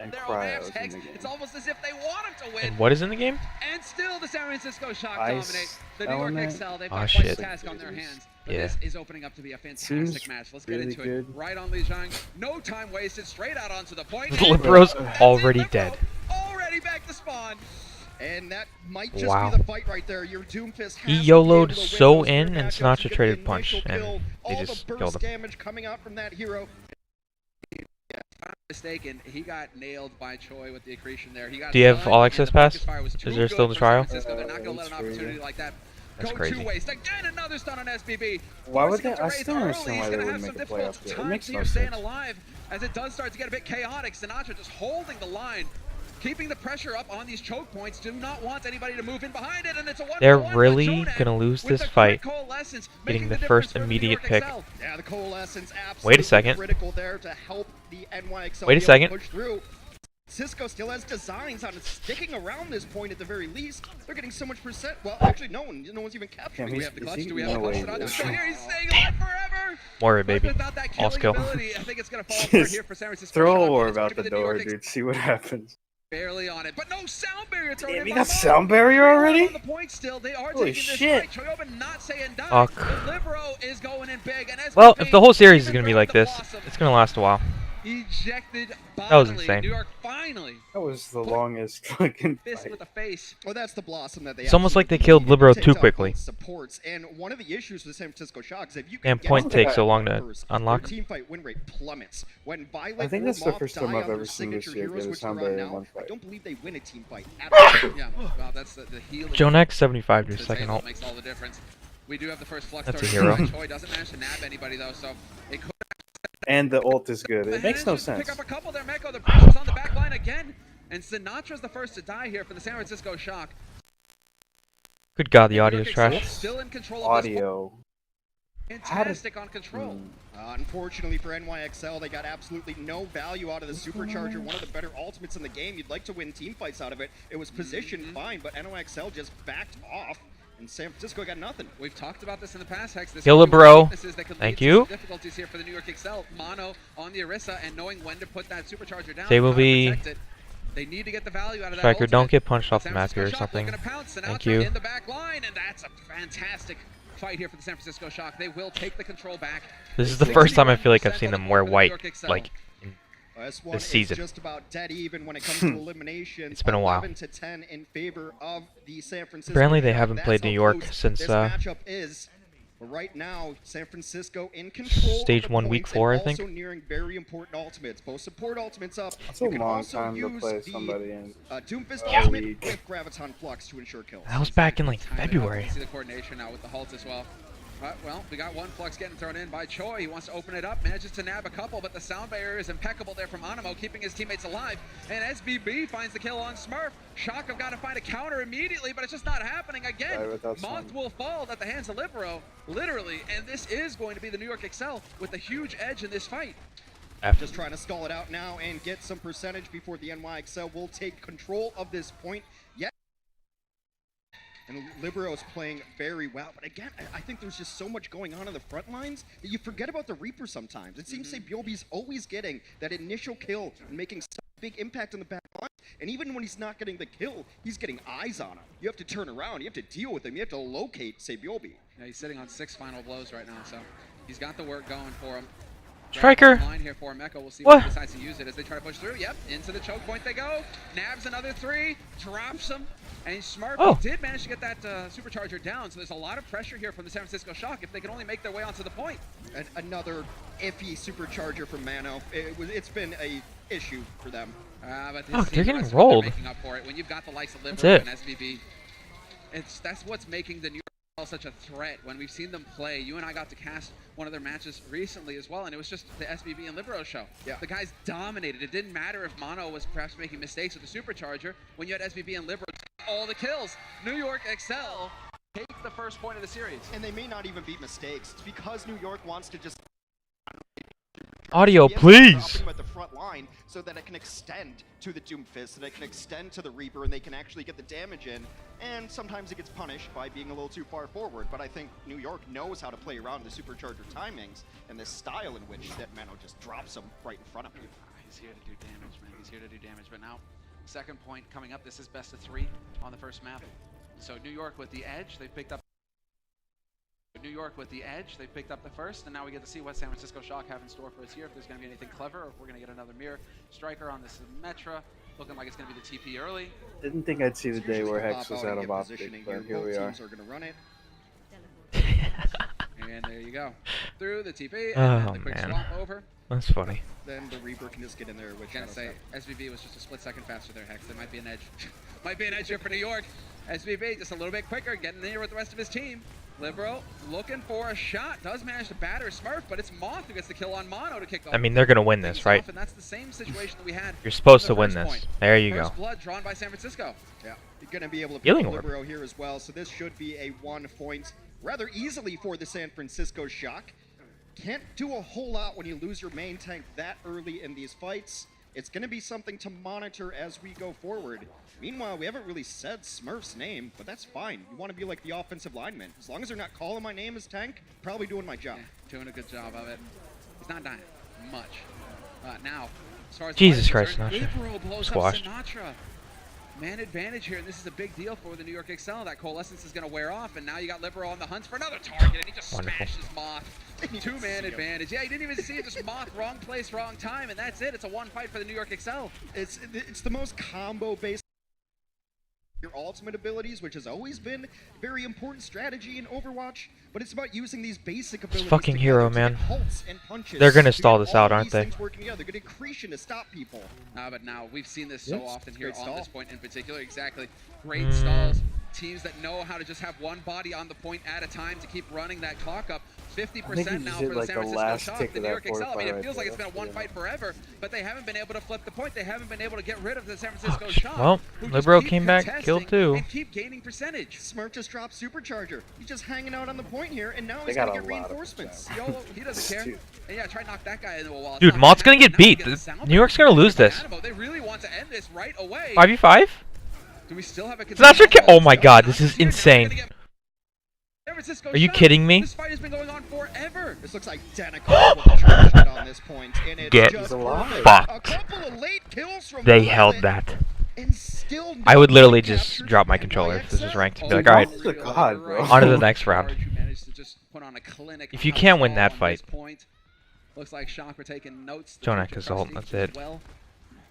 And their own Cryo's abs in Hex. the game. It's almost as if they want him to win. And what is in the game? And still the San Francisco Shock Ice dominate. The New York Element? Excel, they've Aw, got quite a shit. task on their hands. But Yeah. this is opening up to be a fantastic Seems match. Let's get really into good. it. Right on Li Zhang. No time wasted. Straight out onto the point. Libro's That's already Libero dead. Already back to spawn. And that might just Wow. be the fight right there. Your Doomfist He has to be able YOLO'd to win so those in, rare and matchups. Sinatra You get traded the punch, initial and kill, they all just the killed burst him. damage coming out from that hero. Mistaken, he got nailed by Choi with the accretion there. He got Do you have done, all and access the pass? focus fire was too Is there good still the for trial? San Francisco. They're not going to let an it's opportunity free. like that That's go crazy. to waste. Again, another stun on SBB. Why would Forcing him they? to I raise still don't early. understand He's why they going to have wouldn't some make a play difficult up there. It times makes here no staying sense. alive as it does start to get a bit chaotic. Sinatra just holding the line. Keeping the pressure up on these choke points. Do not want anybody to move in behind it, and it's a 1-for-1. They're But really Jonak gonna lose with this the fight, quick coalescence, getting making the difference first for the New immediate York pick. Excel. Yeah, the coalescence absolutely Wait a second. critical there to help the NYXL Wait a be able to second. push through. Cisco still has designs on sticking around this point at the very least. They're getting so much percent. Well, actually, no one's even capturing. Damn, We he's- have the is clutch. he- Do we have the no clutch? way, Sinatra dude. still here. He's staying alive forever. More But baby. without that All killing skill. ability, I think it's going to fall apart Just here for San Francisco. Throw a Shock. war It's going about to be the New door, York dude. See what happens. barely on it, but no sound barrier thrown Damn, in you by got Mono. sound barrier They're already? on the point still. They are Holy taking shit. this fight. Choyobin not saying die. Fuck. The Libero is going in big, and Well, SBB if the whole series is even gonna be grabbed like the this, blossom. it's gonna last a while. Ejected That was bodily. insane. New York finally That was the Put longest fucking fist fight. with a face. Well, that's the blossom that they. It's almost like they absolutely killed needed Libero to too take out quickly. both supports, and one of the issues with San Francisco Shock is if you Damn, can get point them takes to so long that to burst, unlock. their team fight win rate plummets. When Violet I think or that's the Moth first die time I've on their ever seen this signature year heroes, get a which sound they're on barrier in now, one I fight. don't believe they win a team fight at all. Yeah, well, that's the healing. Jonak 75 to to second table ult. makes all the difference. We do have the first flux That's a thrown in hero. by Choi. Doesn't manage to nab anybody though, so it could. And the ult is good. It makes no manages to sense. Pick up a couple there, Meko. The pressure's on the back line again, and Sinatra's the first to die here for the San Francisco Shock. Good God, the New audio's York Excel trash. Still in control of this. Audio. Fantastic on control. Unfortunately for NYXL, they got absolutely no value out of the Supercharger, one of the better ultimates in the game. You'd like to win team fights out of it. It was positioned fine, but NYXL just backed off, and San Francisco got nothing. We've talked about this in the past, Hex. This Kill could be it, one of the bro. weaknesses that could Thank lead to you. some difficulties here for the New York Excel. Mono on the Orisa and knowing when to put that Supercharger down. They will how to be- protect it. They need to get the value out of that. Striker, don't ultimate. get punched off the San map here or Francisco Shock something. looking to pounce. Thank Sinatra you. in the back line, and that's a fantastic fight here for the San Francisco Shock. They will take the control back. This is the first time I feel like I've seen them wear white, like, This one this is season. just about dead even when it comes to eliminations. It's been a while. 11 to 10 in favor of the San Francisco. Apparently they Shock. haven't That's played how New York close since, this matchup is. But right now, San Francisco in control. Stage of the 1, week points 4, I and think. Also nearing very important ultimates. Both support ultimates up. That's You a can long also time to use play the, somebody in. Doomfist Yeah. ultimate League. with Graviton Flux to ensure kills. that was back in like Time it up. February. You see the coordination now with the halt as well. Well, we got one flux getting thrown in by Choi. He wants to open it up, manages to nab a couple, but the sound barrier is impeccable there from Animo, keeping his teammates alive. And SBB finds the kill on Smurf. Shock have got to find a counter immediately, but it's just not happening again. Right, without Moth sound. will fall at the hands of Libero, literally, and this is going to be the New York Excel with a huge edge in this fight. Just trying to stall it out now and get some percentage before the NYXL will take control of this point. Yet, and Libero is playing very well. But again, I think there's just so much going on the front lines that you forget about the Reaper sometimes. It seems Sabiobi's always getting that initial kill and making such a big impact on the back line. And even when he's not getting the kill, he's getting eyes on him. You have to turn around. You have to deal with him. You have to locate Sabiobi. Yeah, he's sitting on 6 final blows right now, so he's got the work going for him. Striker! Line here for Meko. We'll see What? when he decides to use it as they try to push through. Yep, into the choke point they go. Nabs another 3, drops him, and Smart did manage to get that supercharger down. So there's a lot of pressure here from the San Francisco Shock if they can only make their way onto the point. And another iffy supercharger from Mano. It's been a issue for them. But this Oh, team, they're the getting rest of them, rolled. making up for it. When you've got the likes of That's Libero it. and SBB, that's what's making the New York such a threat. When we've seen them play, you and I got to cast one of their matches recently as well, and it was just the SBB and Libero show. Yeah. The guys dominated. It didn't matter if Mono was perhaps making mistakes with the supercharger. When you had SBB and Libero, all the kills. New York Excel take the first point of the series. And they may not even be mistakes. It's because New York wants to just Audio, be able to please! stop him at the front line so that it can extend to the Doomfist, so that it can extend to the Reaper, and they can actually get the damage in. And sometimes it gets punished by being a little too far forward. But I think New York knows how to play around the supercharger timings and the style in which that Mano just drops them right in front of you. He's here to do damage, man. He's here to do damage. But now, second point coming up. This is best of 3 on the first map. So New York with the edge. They picked up. New York with the edge. They picked up the first, and now we get to see what San Francisco Shock have in store for us here. If there's going to be anything clever, or if we're going to get another mirror. Striker on this Symmetra, looking like it's going to be the TP early. Didn't think I'd see the day where Hex was out of optic, but here we are. Are gonna run it. And there you go. Through the TP, and Oh, then the quick man. swap over. That's funny. Then the Reaper can just get in there with Gonna Shadow say, Step. SVB was just a split second faster there, Hex. There might be an edge. Might be an edge here for New York. SVB just a little bit quicker, getting in here with the rest of his team. Libero looking for a shot. Does manage to batter Smurf, but it's Moth who gets the kill on Mono to kick off. I mean, they're gonna win this, things right? off, and that's the same situation that we had. You're supposed in to the win first this. point. There you go. First blood drawn by San Francisco. Yeah, you're going to be able to Healing put orb. Libero here as well, so this should be a 1 point rather easily for the San Francisco Shock. Can't do a whole lot when you lose your main tank that early in these fights. It's going to be something to monitor as we go forward. Meanwhile, we haven't really said Smurf's name, but that's fine. You want to be like the offensive lineman. As long as they're not calling my name as tank, probably doing my job. Yeah, doing a good job of it. He's not dying much. Now, as far as Jesus Light is Christ, concerned, Sinatra. Libero blows Squashed. up Sinatra. Man advantage here, and this is a big deal for the New York Excel. That Coalescence is going to wear off, and now you got Libero on the hunt for another target, and he just Wonderful. smashes Moth. Two-man advantage. Yeah, he didn't even see it. Just Moth, wrong place, wrong time, and that's it. It's a one fight for the New York Excel. It's the most combo-based your ultimate abilities, which has always been a very important strategy in Overwatch, but it's about using these basic abilities fucking together hero, to man. get halts and punches. They're gonna to stall get this all out, of aren't these they? things working together. They're gonna Accretion to stop people. But now we've seen this so Yes, often it's a here great on stall. this point in particular. Exactly. Great stalls. Teams that know how to just have one body on the point at a time to keep running that clock up. I think 50% he now just for hit, the like, San the Francisco last Shock, tick the of New that York Excel. I mean, fortify it right feels like there. it's been a That's one good. fight forever, but they haven't been able to flip the point. They haven't been able to get rid of the San Francisco Oh, Shock. well, who just Libero keep came back, contesting killed two. and keep gaining percentage. Smurf just dropped Supercharger. He's just hanging out on the point here, and now They he's got gonna a get lot of reinforcements. YOLO, he doesn't care. Dude. And yeah, try to knock that guy into a wall. It's Dude, not Mott's gonna happen. get Now we beat. the The- sound New York's gonna lose this. They really want to end this right away. 5v5? Do we still have a Sinatra contestant? oh my god, this Sinatra's is here, now insane. we're gonna get San Francisco Are you Shock. kidding me? This fight has been going on forever. This looks identical to what the charge did on this point, and it's Get just alive. fucked. A couple of late kills from They Violet, held that. and still I would not literally captured just drop my by controller if this is XL. ranked and Oh, be like, alright, Moth is a god, bro. on to the next round. Who managed to just put on a clinic If you on can't win Saul that on fight. this point. Looks like Shock were taking notes. The Jonak future is ult, Prestige that's as it. well.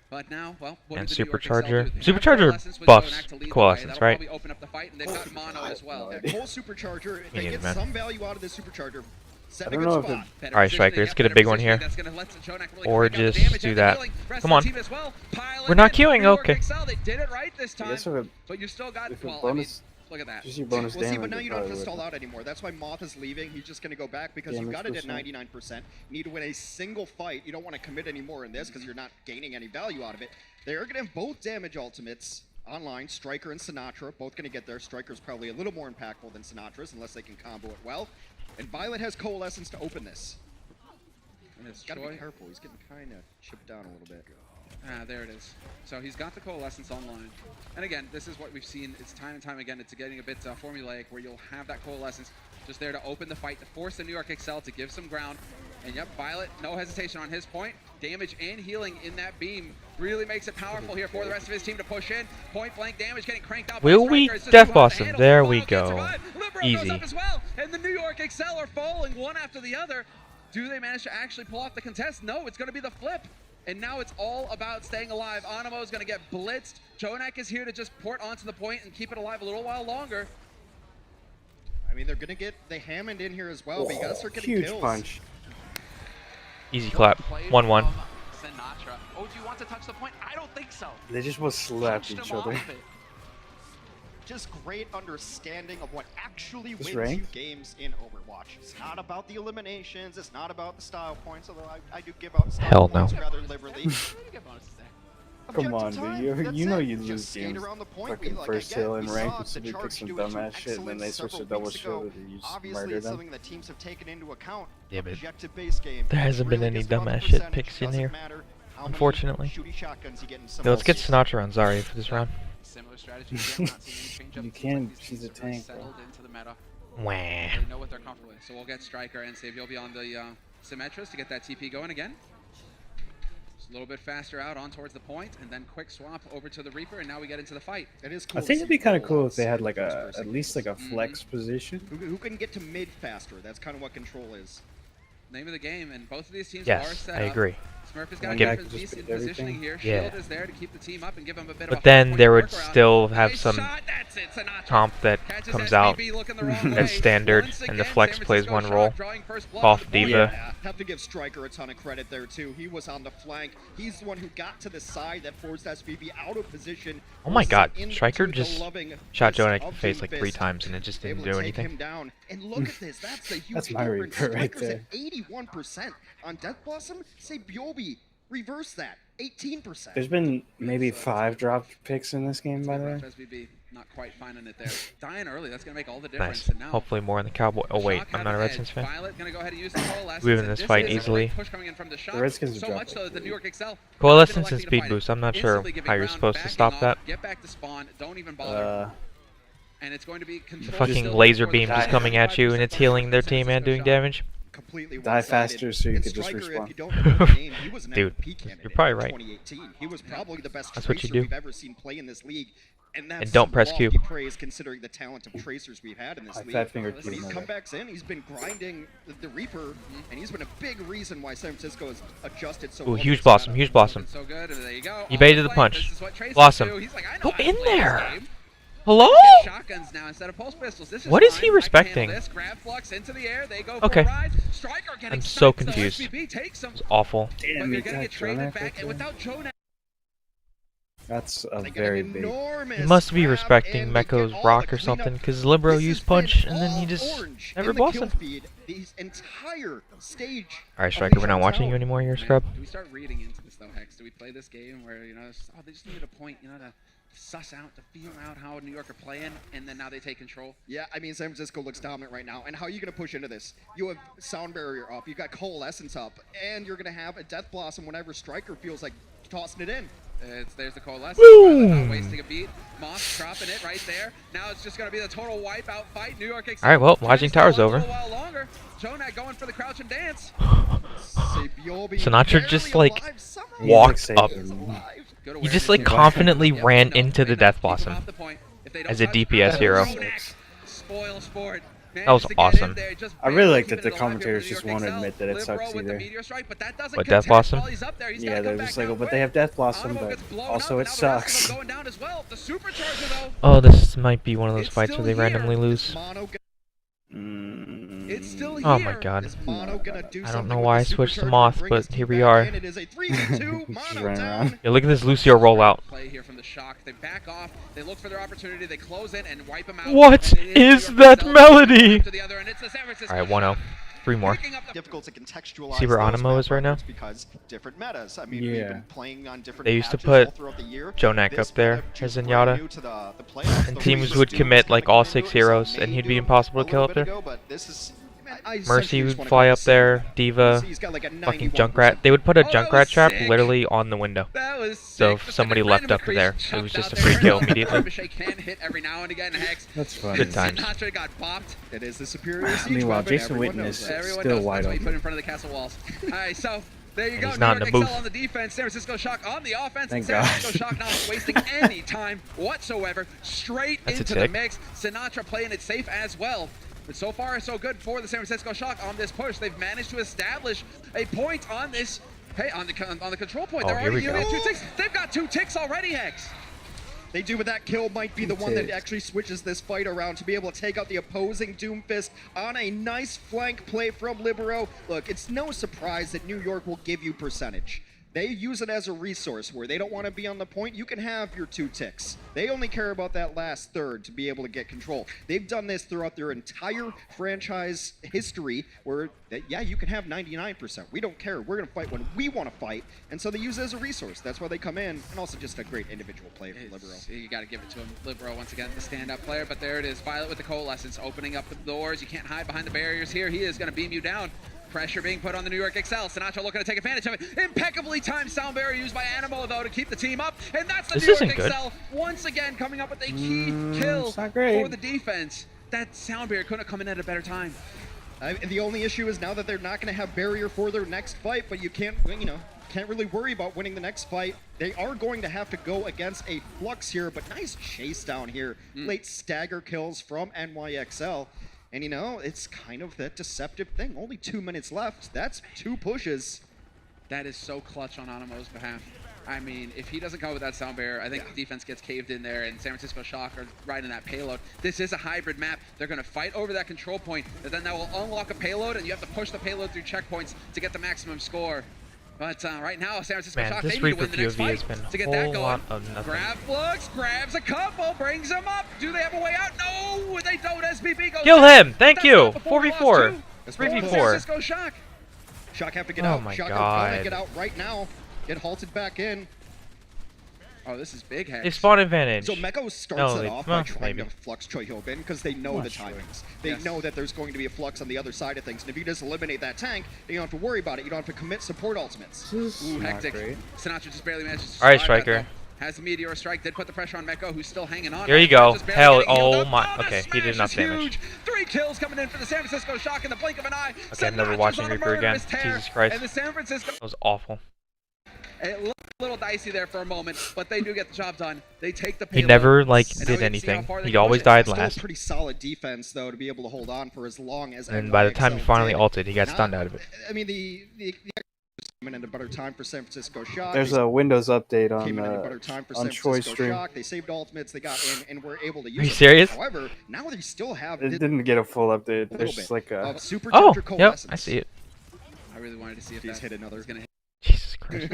But now, well, what And did the New York Excel Supercharger. do? They have Supercharger Coalescence with buffs Jonak to lead the way. Coalescence, That'll right? probably open up the fight, and they've got Mono as well. That whole Supercharger, if they needed, get man. some value out of this Supercharger, set I a don't good know if spot. Better Alright, positioning, Striker, let's yep, get a better big one positioning. here. That's gonna let Jonak really Or crank out the just damage do and the that. healing. Rest Come of on. the team as well. Piling We're not in. queuing, New York okay. Excel, they did it right this I time, guess if it, but you still got, if it well, bonus, look at that. just your bonus Well, see, damage. but now it you don't have to probably stall would. out anymore. That's why Moth is leaving. He's just going to go back because you Damage got it at percent. 99%. You need to win a single fight. You don't want to commit any more in this because you're not gaining any value out of it. They are going to have both damage ultimates online. Striker and Sinatra both going to get there. Striker's probably a little more impactful than Sinatra's unless they can combo it well. And Violet has Coalescence to open this. And it's Got to be Troy. careful. He's getting kind of chipped down a little bit. Ah, there it is. So he's got the Coalescence online. And again, this is what we've seen. It's time and time again. It's getting a bit formulaic where you'll have that Coalescence just there to open the fight, to force the New York Excel to give some ground. And yep, Violet, no hesitation on his point. Damage and healing in that beam really makes it powerful here for the rest of his team to push in. Point blank damage getting cranked out. by Will we Striker. It's just death too hard boss to him? handle. There Mono we can't go. survive. Libero Easy. goes up as well. And the New York Excel are falling one after the other. Do they manage to actually pull off the contest? No, it's going to be the flip. And now it's all about staying alive. Animo is going to get blitzed. Jonak is here to just port onto the point and keep it alive a little while longer. I mean, they're going to get the Hammond in here as well, but you got to start getting Huge kills. punch. Easy clap. Played 1-1. from Sinatra. Oh, do you want to touch the point? I don't think so. They just both slapped Touched each him other. off it. Just great understanding of what actually This wins you ranked? games in Overwatch. It's not about the eliminations, it's not about the style points, although I do give out style Hell no. points rather liberally. You get bonuses there. Come on, Objective dude. time, that's You know it. you Just lose skate games. around the point. Fucking Like, first again, hill in we rank, saw and so the they pick Charge some do it to dumbass shit, and then they excellence switch to several double weeks ago. shield, and you just Obviously, murder it's them. something that teams have taken into account. Yeah, but Objective-based game. there hasn't been Really any gets about the dumbass shit percentage, picks in doesn't here, matter how many unfortunately. shooty shotguns you get in some Yeah, let's get games. Sinatra on Zarya for this round. Similar strategy. Again, we're not seeing any change up. You It seems can, like these she's a teams are really tank, bro. settled into the meta. Wah. They know what they're comfortable with. So we'll get Striker and see if he'll be on the Symmetras to get that TP going again. a little bit faster out on towards the point, and then quick swap over to the Reaper, and now we get into the fight. It is cool. I think it'd be kind of cool if they had in like first a person. at least like a flex position. Who can get to mid faster? That's kind of what control is. Name of the game, and both of these teams are Yes, set I up. agree. Smurf has One got guy to could keep just his beat positioning everything. here. Yeah. Shield is there to keep the team up and give him a bit But of a then hard there point would to work around. still have Nice some shot, that's it, Sinatra. comp that Catches comes out SBB looking the wrong way. as standard, Once and the again, flex San plays Francisco one Shock role. drawing first blood Off on the point. Diva. Yeah, have to give Stryker a ton of credit there too. He was on the flank. He's the one who got to the side that forced SBB out of position. Oh my god, Into Stryker the just loving shot fist Jonak in the of face like 3 Doomfist, times and it just didn't able do to take anything. him down. And look at this. That's the huge That's my difference. Reaper right Stryker's there. at 81% on Death Blossom. Say Byobi, reverse that. 18%. There's been maybe 5 dropped picks in this game, by the way. SBB not quite finding it there. Dying early, that's going to make all the difference. Nice. And now Hopefully more in the Cowboy. Oh wait, Shock I'm had not a the edge. Redskins fan. Violet gonna go ahead and use the coalescence, We win and this fight is a easily. big push coming in from the Shock. The Redskins so are much so that the New York Excel Coalescence and electing to speed fight boost. it. I'm not sure Instantly giving how you're ground, supposed to backing stop off, that. Get back to spawn. Don't even bother. And it's going to be The controlled fucking still laser before the beam just die. coming at you and it's healing their team and doing damage. Completely Die one-sided. faster so you And could just Stryker, respawn. if you don't know his name, he was an Dude, MVP candidate you're probably in right. 2018. He was probably the best That's what you tracer do. we've ever seen play in this league. And that's don't press lofty Q. praise considering the talent of tracers we've had in this I league. fat-fingered But Q he's in come there. back in. He's been grinding the Reaper, and he's been a big reason why San Francisco has adjusted so Ooh, well. huge to this blossom, meta. huge blossom. So good, and there you go. You On baited the flank, punch. this is what tracers Blossom. do. He's like, I know Go how to in play this there. game. Hello? Get shotguns now instead of pulse pistols. This is What is fine. he I can respecting? handle this. Grab flux into the air. They go Okay. for a ride. Stryker getting I'm so sniped, though. confused. SBB takes him. It's awful. But Damn, you're he going to got get traded Jonak back, right and there. without Jonak. That's a They got very an big. enormous He must be grab, respecting and they get Meko's all rock the or something, cleanup. because Libero This used has punch been and then he all just orange never in the kill blossomed. feed, the entire stage. Alright, of Stryker, the we're not hotel. watching you anymore here, Man, scrub. do we start reading into this though, Hex? Do we play this game where, you know, oh, they just needed a point, you know, to suss out, to feel out how New York are playing, and then now they take control? Yeah, I mean, San Francisco looks dominant right now. And how are you going to push into this? You have Sound Barrier up, you got Coalescence up, and you're going to have a Death Blossom whenever Stryker feels like tossing it in. There's the coalescence. Boom! Not wasting a beat. Moss dropping it right there. Now it's just going to be the total wipeout fight. New York. All right, well, trying Lodging to stay Tower's on over. A little while longer. Jonak going for the crouch and dance. Sinatra just, like, He's walked like up. saving. Good He awareness just like here. confidently Yep, ran no, into they the know. Death Keep 'em Blossom off the point. If they don't as a touch, DPS oh, hero. Jonak, spoil sport. That was Managed to get in awesome. there, just I really barely like keeping that the it alive here for commentators New just York won't Excel. admit that it Libero sucks with the either. meteor strike, but that doesn't What, Death contest Blossom? while he's up there. He's Yeah, gotta they're come just back like, down oh, but quick. they have Death Blossom, Animo but gets blown also up, it and now the rest of sucks. them going down as well. The supercharger though. Oh, this might be one of those It's fights still where they here. randomly lose. It's still here. Oh my god. Is Mono gonna do I don't something know with why the I switched to supercharger Moth, and bring but his team here we back are. in? It is a 3v2. Just Mono running down. around. Yeah, look at this Lucio rollout. Play here from the Shock. They back off. They look for their opportunity. They close in and wipe them out. What And it is New York that Excel melody? to the other, and it's the San Francisco Alright, 1-0. Shock. 3 more. Picking up the- Difficult to contextualize See where those Animo map is right now? records because different metas. I mean, we've Yeah. been playing on different They used to patches all put throughout the year. Jonak This up there meta as just Zenyatta. brand new to the playoffs. And The teams Reapers would do commit just like kinda all come 6 into it, heroes so and he'd may be do impossible a to kill little up bit there. ago, but this is Mercy would fly up there, Diva, He's got like a fucking 91%. Junkrat. They would put a Oh, that Junkrat was trap sick. literally on the window. That was So sick. if Just somebody like a left random up there, crease it was chucked just out a free there. kill immediately. Ricochet can hit every now and again. Hex. That's funny. Good times. Sinatra got bopped. It is the superior siege Meanwhile, weapon. Jason Everyone Witten knows is that. Everyone still knows wide that's what he put open. in front of the castle walls. All right, so there you And go. he's New not York in the Excel booth. on the defense. San Francisco Shock on the offense. Thank San God. Francisco Shock not wasting any time whatsoever. Straight That's a into the tick. mix. Sinatra playing it safe as well. But so far, so good for the San Francisco Shock on this push. They've managed to establish a point on this. Hey, on the control point. Oh, They're here already we giving go. it 2 ticks. They've got 2 ticks already, Hex. They do, but that kill might be the one that Ticks. actually switches this fight around to be able to take out the opposing Doomfist on a nice flank play from Libero. Look, it's no surprise that New York will give you percentage. They use it as a resource where they don't want to be on the point. You can have your 2 ticks. They only care about that last third to be able to get control. They've done this throughout their entire franchise history where, yeah, you can have 99%. We don't care. We're going to fight when we want to fight. And so they use it as a resource. That's why they come in. And also just a great individual play from Libero. You got to give it to him. Libero, once again, the stand-up player. But there it is. Violet with the coalescence, opening up the doors. You can't hide behind the barriers here. He is going to beam you down. Pressure being put on the New York Excel. Sinatra looking to take advantage of it. Impeccably timed sound barrier used by Animo, though, to keep the team up. And that's the This New York isn't good. Excel once again coming up with a key kill it's not great. for the defense. That sound barrier couldn't have come in at a better time. The only issue is now that they're not going to have barrier for their next fight, but you can't, you know, can't really worry about winning the next fight. They are going to have to go against a Flux here, but nice chase down here. Late stagger kills from NYXL. And you know, it's kind of that deceptive thing. Only 2 minutes left. That's 2 pushes. That is so clutch on Anamo's behalf. I mean, if he doesn't come with that sound barrier, I think the defense gets caved in there, and San Francisco Shock are riding that payload. This is a hybrid map. They're going to fight over that control point, and then that will unlock a payload, and you have to push the payload through checkpoints to get the maximum score. But right now, San Francisco Shock, they need to win the next fight to get that going. Grab Flux, grabs a couple, brings them up. Do they have a way out? No, they don't. SBB goes Kill down. him! Thank you! 4v4. San 3v4. Francisco Shock. Shock have to get Oh out. my Shock God. are gonna get out right now. Get halted back in. Oh, this is big hex. They spawn advantage. So Meko starts No, it they- off well, by trying maybe. to flux Choi Hyobin because they know the timings. They know that there's going to be a flux on the other side of things. And if you just eliminate that tank, then you don't have to worry about it. You don't have to commit support ultimates. This is Ooh, not hectic. great. Sinatra just barely manages to All right, survive that, Striker. though. Has the Meteor Strike, did put the pressure on Meko, who's still hanging on. Here you go. Just barely Hell, getting healed oh up. my. The Okay, he did smash enough is damage. huge. 3 kills coming in for the San Francisco Shock in the blink of an eye. Okay, I'm never Sinatra's watching on a Reaper again. murderous tear, Jesus Christ. And the San Francisco... That was awful. It looked a little dicey there for a moment, but they do get the job done. They take the He payload. never, like, And now did we can see how anything. far they He can always push it. died Still last. a pretty solid defense, though, to be able to hold on for as long as And by the time he NYXL finally did. ulted, he got Not- stunned out of it. I mean, the came in a better time for San Francisco Shock. There's They a Windows update came in a on better time for on San Troy's Francisco stream. Shock. They saved ultimates, they got in, and were able to use Are you them. serious? However, now they still have It the didn't get a full update. little There's bit just like a of supercharger Oh, yep, coalescence. I see it. I really wanted to see if He's that hit another. was going to hit. Jesus Christ.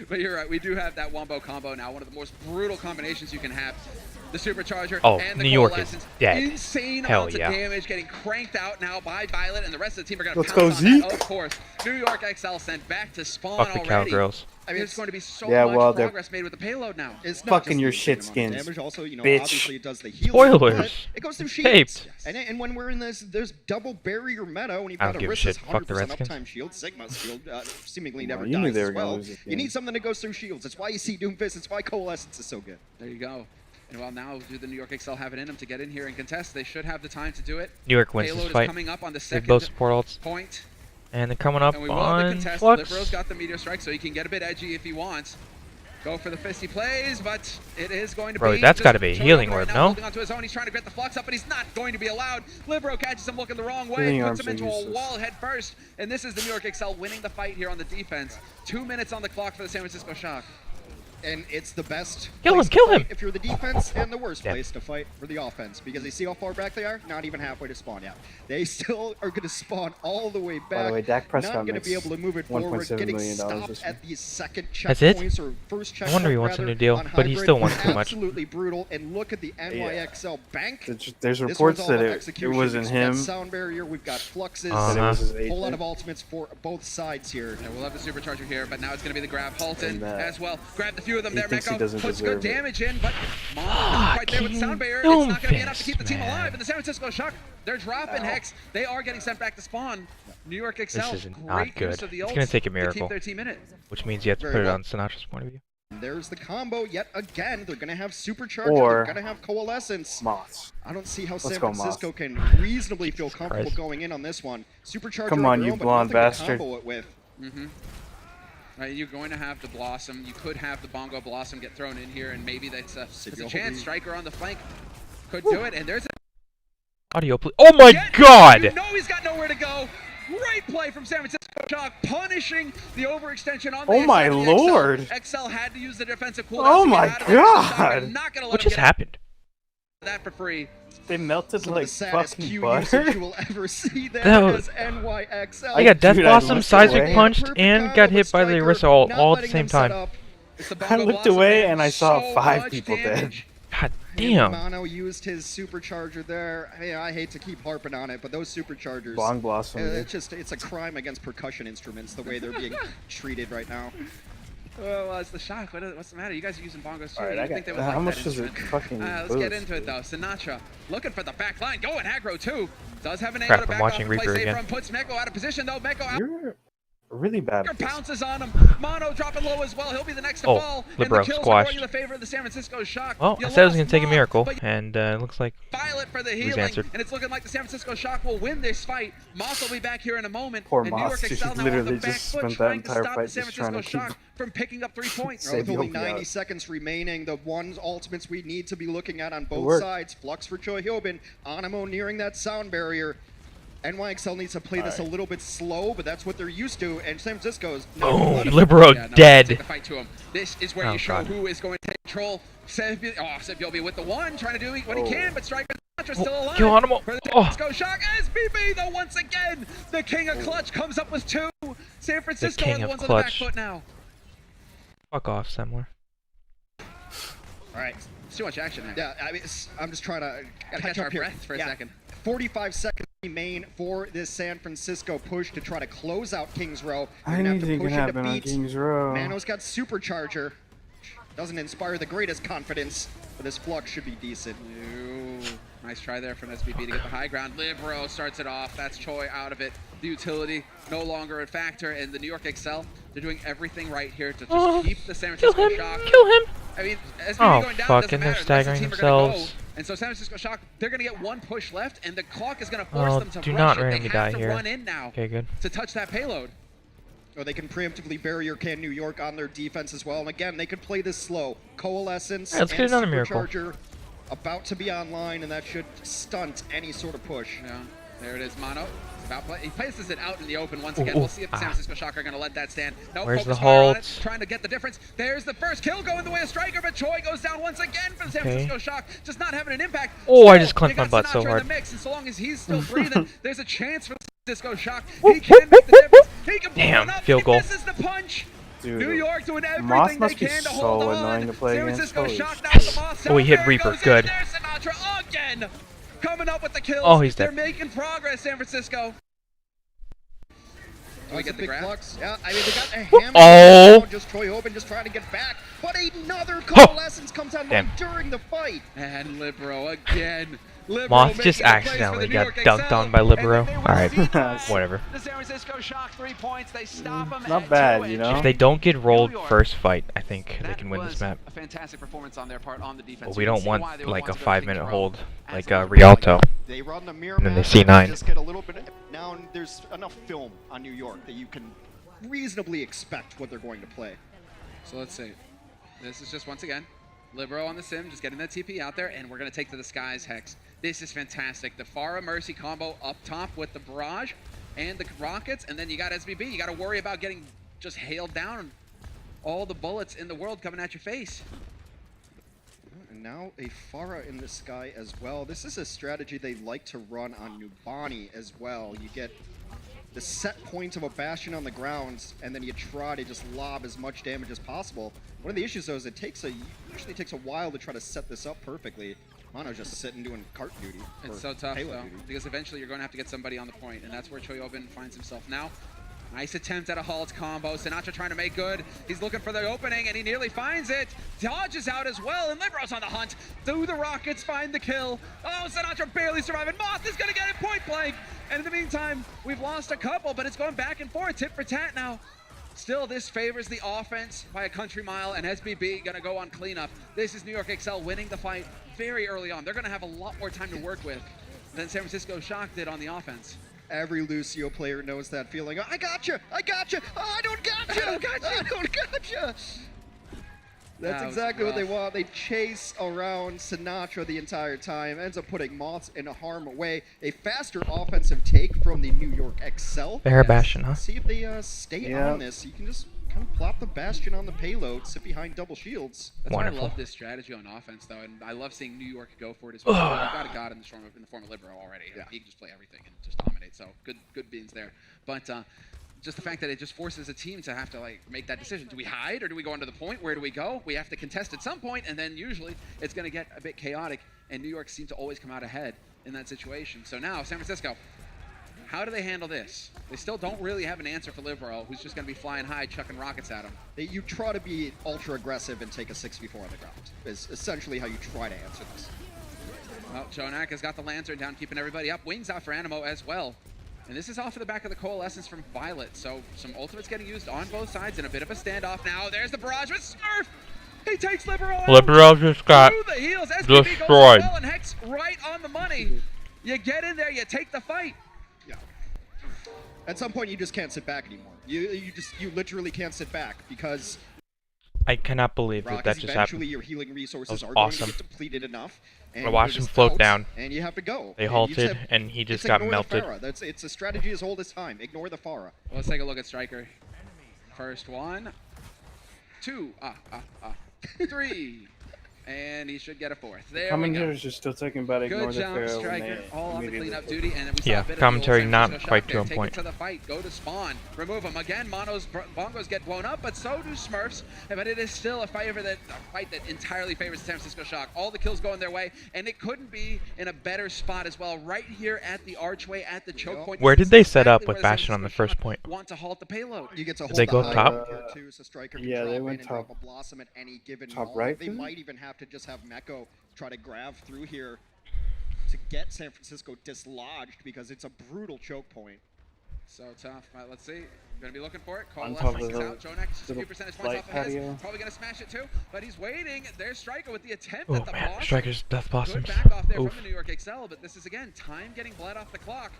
But you're right, we do have that wombo combo now, one of the most brutal combinations you can have. The supercharger Oh, and the New York is coalescence. dead. Insane Hell amounts yeah. of damage getting cranked out now by Violet, and the rest of the team are going to Let's pounce go, on that, Zeke. of course. New York XL sent back to spawn Fuck the already. cowgirls. I mean, there's going to be so Yeah, much well, they're progress made with the payload now. It's not fucking just your the shit insane amount of skins, damage, also, you know, bitch. obviously it does the healing. Spoilers. But it goes through shields. Taped. And when we're in this double barrier meta, when you've I got don't give a Arista's shit. Fuck the 100% Redskins. uptime shield, Sigma's shield seemingly Well, never you knew dies they as were gonna well. lose this You game. need something that goes through shields. That's why you see Doomfist. It's why Coalescence is so good. There you go. And while now, do the New York XL have it in them to get in here and contest? They should have the time to do it. New York wins Payload this is fight. coming up on the They second both support ults. point. And they're coming up And we will have the on contest. Flux. Libero's got the Meteor Strike, so he can get a bit edgy if he wants. Go for the fisty plays, but it is going to Bro, be... that's just gotta be a showing healing up right orb, now, no? Holding onto his own, he's trying to get the Flux up, but he's not going to be allowed. Libero catches him looking the wrong way, Healing puts orbs him are into a useless. wall head first, and this is the New York XL winning the fight here on the defense. 2 minutes on the clock for the San Francisco Shock. And it's the best Kill place him, to kill fight him. if you're the defense, and the worst Yeah. place to fight for the offense, because they see how far back they are. Not even halfway to spawn yet. They still are going to spawn all the way back. By the way, Dak Prescott not going to be makes able to move it forward. $1.7 Getting million stopped this at the second That's it? checkpoints or first checkpoint. I wonder he wants a rather, new deal, on but he hybrid. still wants too much. Absolutely brutal. And look at the NYXL bank. There's This reports one's all that about it execution. wasn't We've got him. sound barrier. We've got fluxes. Uh-huh. That it was his Whole lot agent. of ultimates for both sides here. Yeah, we'll have the supercharger here, but now it's going to be the grab. Halton And, as well. Grabbed a few of them he there. thinks he Meko doesn't puts good deserve it. damage in, but Mom right there with the sound barrier. It's not going to be enough to keep the team Doomfist, man. alive. And the San Francisco Shock, they're dropping Ow. Hex. They are getting sent back to spawn. New York XL, This is great not use good. of the It's ults gonna take a to miracle. keep their team in it. Which means you have to Very put it well. on Sinatra's point of view. There's the combo yet again. They're going to have supercharger. Or- They're going to have coalescence. Moths. I don't see how Let's San go, Francisco Moth. can reasonably feel comfortable Christ. going in on this one. Supercharger Come on on, their you own, but blonde nothing to bastard. combo it with. You're going to have the Blossom. You could have the Bongo Blossom get thrown in here, and maybe that's a Signal chance. will be- Striker on the flank could do it, and there's a Audio, please. Oh my Get- god! You know he's got nowhere to go. Great play from San Francisco Shock, punishing the overextension on the Oh my XL. lord. XL had to use the defensive cooldown. Oh to get my out of it. Shock are God. not gonna let What him just get happened? that for free. They melted Some of like the saddest fucking Q usage you butter. will ever see there That as was- NYXL. I got Death Dude, I Blossom, looked Seismic away. punched, Perfect and combo, got but hit by the Striker Arista ult not all at the letting same them set time. up. It's the I Bongo looked Blossom away man. and I saw So 5 much people damage. God And damn. Mono used his supercharger there. Hey, I hate to keep harping on it, but those superchargers. Bong Blossom. It's a crime against percussion instruments the way they're being treated right now. Oh, well, it's the Shock. What's the matter? You guys are using bongos too. Alright, You I think got. they would How like much that does it instrument? fucking Let's get boost? into it though. Sinatra looking for the back line. Going aggro too. Does have an Crap, angle to I'm back watching off and play Reaper safe again. from. Puts Meko out of position though. Meko out. You're Really bad. Libero at this. pounces on him. Mono dropping low as well. He'll be the next to Oh, fall. Libero and the kills are squashed. going in the favor of the San Francisco Shock. Well, You I said I was lost going to take a Moth, miracle, but and it looks like Violet for the was healing, answered. and it's looking like the San Francisco Shock will win this fight. Moss will be back here in a moment. Poor and New Moss, York she Excel now on literally the back just foot spent that trying to entire stop fight the San just trying Francisco to keep Shock from picking up 3 points. Save With only Yogi 90 out. seconds remaining, the ones ultimates we need to be looking at on both worked. sides. Flux for Choi Hyobin, Animo nearing that sound barrier. NYXL needs to play this a little bit slow, but that's what they're used to. And San Francisco's boom, Libero Yeah, no, dead. take the fight to him. This is where Oh, you show God. who is going to take control. Sebiobi with the one, trying to do what he can, but Striker Sinatra still alive. kill Animo. For the Oh. San Francisco Shock, SBB though once again. The king of clutch comes up with 2. San Francisco king are the of ones on the back clutch. foot now. Fuck off, Semler. All right. It's too much action there. Yeah, I mean, I'm just trying to Gotta catch catch our up here. breath for a second. 45 seconds remain for this San Francisco push to try to close out Kings Row. They're I gonna have anything to can push into happen on beats. Kings Row. Mano's got Supercharger. Doesn't inspire the greatest confidence, but this Flux should be decent. Ooh, nice try there from SBB to get the high ground. Libero starts it off. That's Choi out of it. The utility no longer a factor, and the New York Excel, they're doing everything right here to just keep the San Kill Francisco him! Shock. Kill him! I mean, SBB Oh, going down fuck, doesn't and they're matter. staggering That's the team are gonna themselves. go. And so San Francisco Shock, they're going to get 1 push left, and the clock is going to force Oh, them to do rush not it. randomly They have die to here. run in now Okay, good. to touch that payload. Or they can preemptively barrier can New York on their defense as well. And again, they could play this slow. Coalescence Let's and get another miracle. Supercharger about to be online, and that should stunt any sort of push. Yeah, there it is, Mono. It's about play. He places it out in the open once Ooh, again. ooh, We'll see if the San ah. Francisco Shock are going to let that stand. No, Where's focus the fire on it, halt? trying to get the difference. There's the first kill going the way of Striker, but Choi goes down once again for the San Okay. Francisco Shock, just not having an impact. Oh, I Still, just clenched they my got butt so Sinatra in hard. the mix, and so long as he's still breathing, there's a chance for the San Francisco Shock. Whoop, He can make the difference. He can pull Damn, it up. field He goal. misses the punch. Dude, New York doing Moss everything they must be can to so hold on. annoying to play San against. Francisco Holy Shock now Yes. the Moss. Oh, he hit There Reaper. goes in Good. there, Sinatra again. Coming up with the kills. Oh, he's They're dead. making progress, San Francisco. Do we That's get a the big grab? Flux. Yeah, I mean, they got a hammer. Oh. Now, just Choi Hyobin just trying to get back. But another coalescence comes online Damn. during the fight. And Libero again. Libero Moth making just the plays for accidentally the New got York dunked Excel, on by and Libero. then they Alright, will see whatever. The San Francisco Shock 3 points. They stop them Not at bad, 2 you and know? If change. they don't get rolled New York. first fight, I think they That can win was this map. a fantastic performance on their part on the defense. But we You can don't see want why they would like a want to go 5-minute Kings Row hold as like a Rialto. They run the mirror And then they match, C9. Just get a little bit. Now there's enough film on New York that you can. Reasonably expect what they're going to play. So let's see. This is just once again, Libero on the sim, just getting that TP out there, and we're going to take to the skies Hex. This is fantastic. The Pharah Mercy combo up top with the Barrage and the Rockets, and then you got SBB. You got to worry about getting just hailed down. All the bullets in the world coming at your face. And now a Pharah in the sky as well. This is a strategy they like to run on Nubani as well. You get the set point of a Bastion on the ground, and then you try to just lob as much damage as possible. One of the issues, though, is it usually takes a while to try to set this up perfectly. Mono's just sitting doing cart duty. It's or so tough, payload though, duty. because eventually you're going to have to get somebody on the point, and that's where Choi Hyobin finds himself now. Nice attempt at a halt combo. Sinatra trying to make good. He's looking for the opening, and he nearly finds it. Dodges out as well, and Libero's on the hunt. Do the Rockets find the kill? Oh, Sinatra barely surviving. Moth is going to get it point blank. And in the meantime, we've lost a couple, but it's going back and forth, tit for tat now. Still, this favors the offense by a country mile, and SBB going to go on cleanup. This is New York Excel winning the fight very early on. They're going to have a lot more time to work with than San Francisco Shock did on the offense. Every Lucio player knows that feeling. I got you. I got you. Oh, I don't got you. I don't got you. I don't got you. That's That was exactly what they rough. want. They chase around Sinatra the entire time. Ends up putting Moths in harm away. A faster offensive take from the New York Excel. Fair Bastion, huh? See if they stay Yeah. on this. You can just kind of plop the Bastion on the payload, sit behind double shields. That's why I Wonderful. love this strategy on offense, though, and I love seeing New York go for it as well. We've got a god in the form of Libero already. Yeah. He can just play everything and just dominate. So good beans there. But just the fact that it just forces a team to have to like make that decision. Do we hide or do we go under the point? Where do we go? We have to contest at some point, and then usually it's going to get a bit chaotic. And New York seems to always come out ahead in that situation. So now San Francisco. How do they handle this? They still don't really have an answer for Libero, who's just going to be flying high, chucking rockets at him. You try to be ultra aggressive and take a 6v4 on the ground. Is essentially how you try to answer this. Well, Jonak has got the Lantern down, keeping everybody up. Wings out for Animo as well. And this is off of the back of the Coalescence from Violet, so some ultimates getting used on both sides in a bit of a standoff now. There's the barrage with Smurf! He takes Libero out Libero just got through the heels. SPB goes as destroyed. well, and Hex right on the money. You get in there, you take the fight. Yeah. At some point, you just can't sit back anymore. You literally can't sit back because I cannot believe that Rockies, just eventually happened. your healing resources That are was going awesome. to get depleted enough. And I watched you're him just float out, down. and you have to go. They And you halted, just have- and he just it's got ignore the melted. Pharah. It's a strategy as old as time. Ignore the Pharah. Well, let's take a look at Striker. First one, two, 3, and he should get a fourth. There we go. Commentators are still talking about ignore Good the job, Pharaoh when Striker. they All on the immediately cleanup did. duty, and then we saw Yeah, a bit commentary of the not San Francisco quite shot to there. a Take point. it to the fight. Go to spawn. Remove him again. Mono's bongos get blown up, but so do Smurfs. But it is still a fight that entirely favors the San Francisco Shock. All the kills going their way, and it couldn't be in a better spot as well. Right here at the archway, at the choke point. Where This did they is set up exactly with where the San Bastion on the Francisco first Shock point? Want to halt the payload. You get to hold they the go high top? ground here too, so Striker can Yeah, drop they in went and top. drop a Blossom at any given Top moment. right, They didn't might even have to just have Meko try to grab through here to get San Francisco dislodged because it's a brutal choke point. So tough. Let's see. Gonna be looking for it. On Cole top Lessing of is the out. Jonak just a few little percentage points flight off of his. patio. Probably gonna smash it too, but he's waiting. There's Striker with the attempt Oh at the man, blossom. Striker's Death Good Blossoms. back off there Oof. from the New York Excel, but this is again time getting bled off the clock.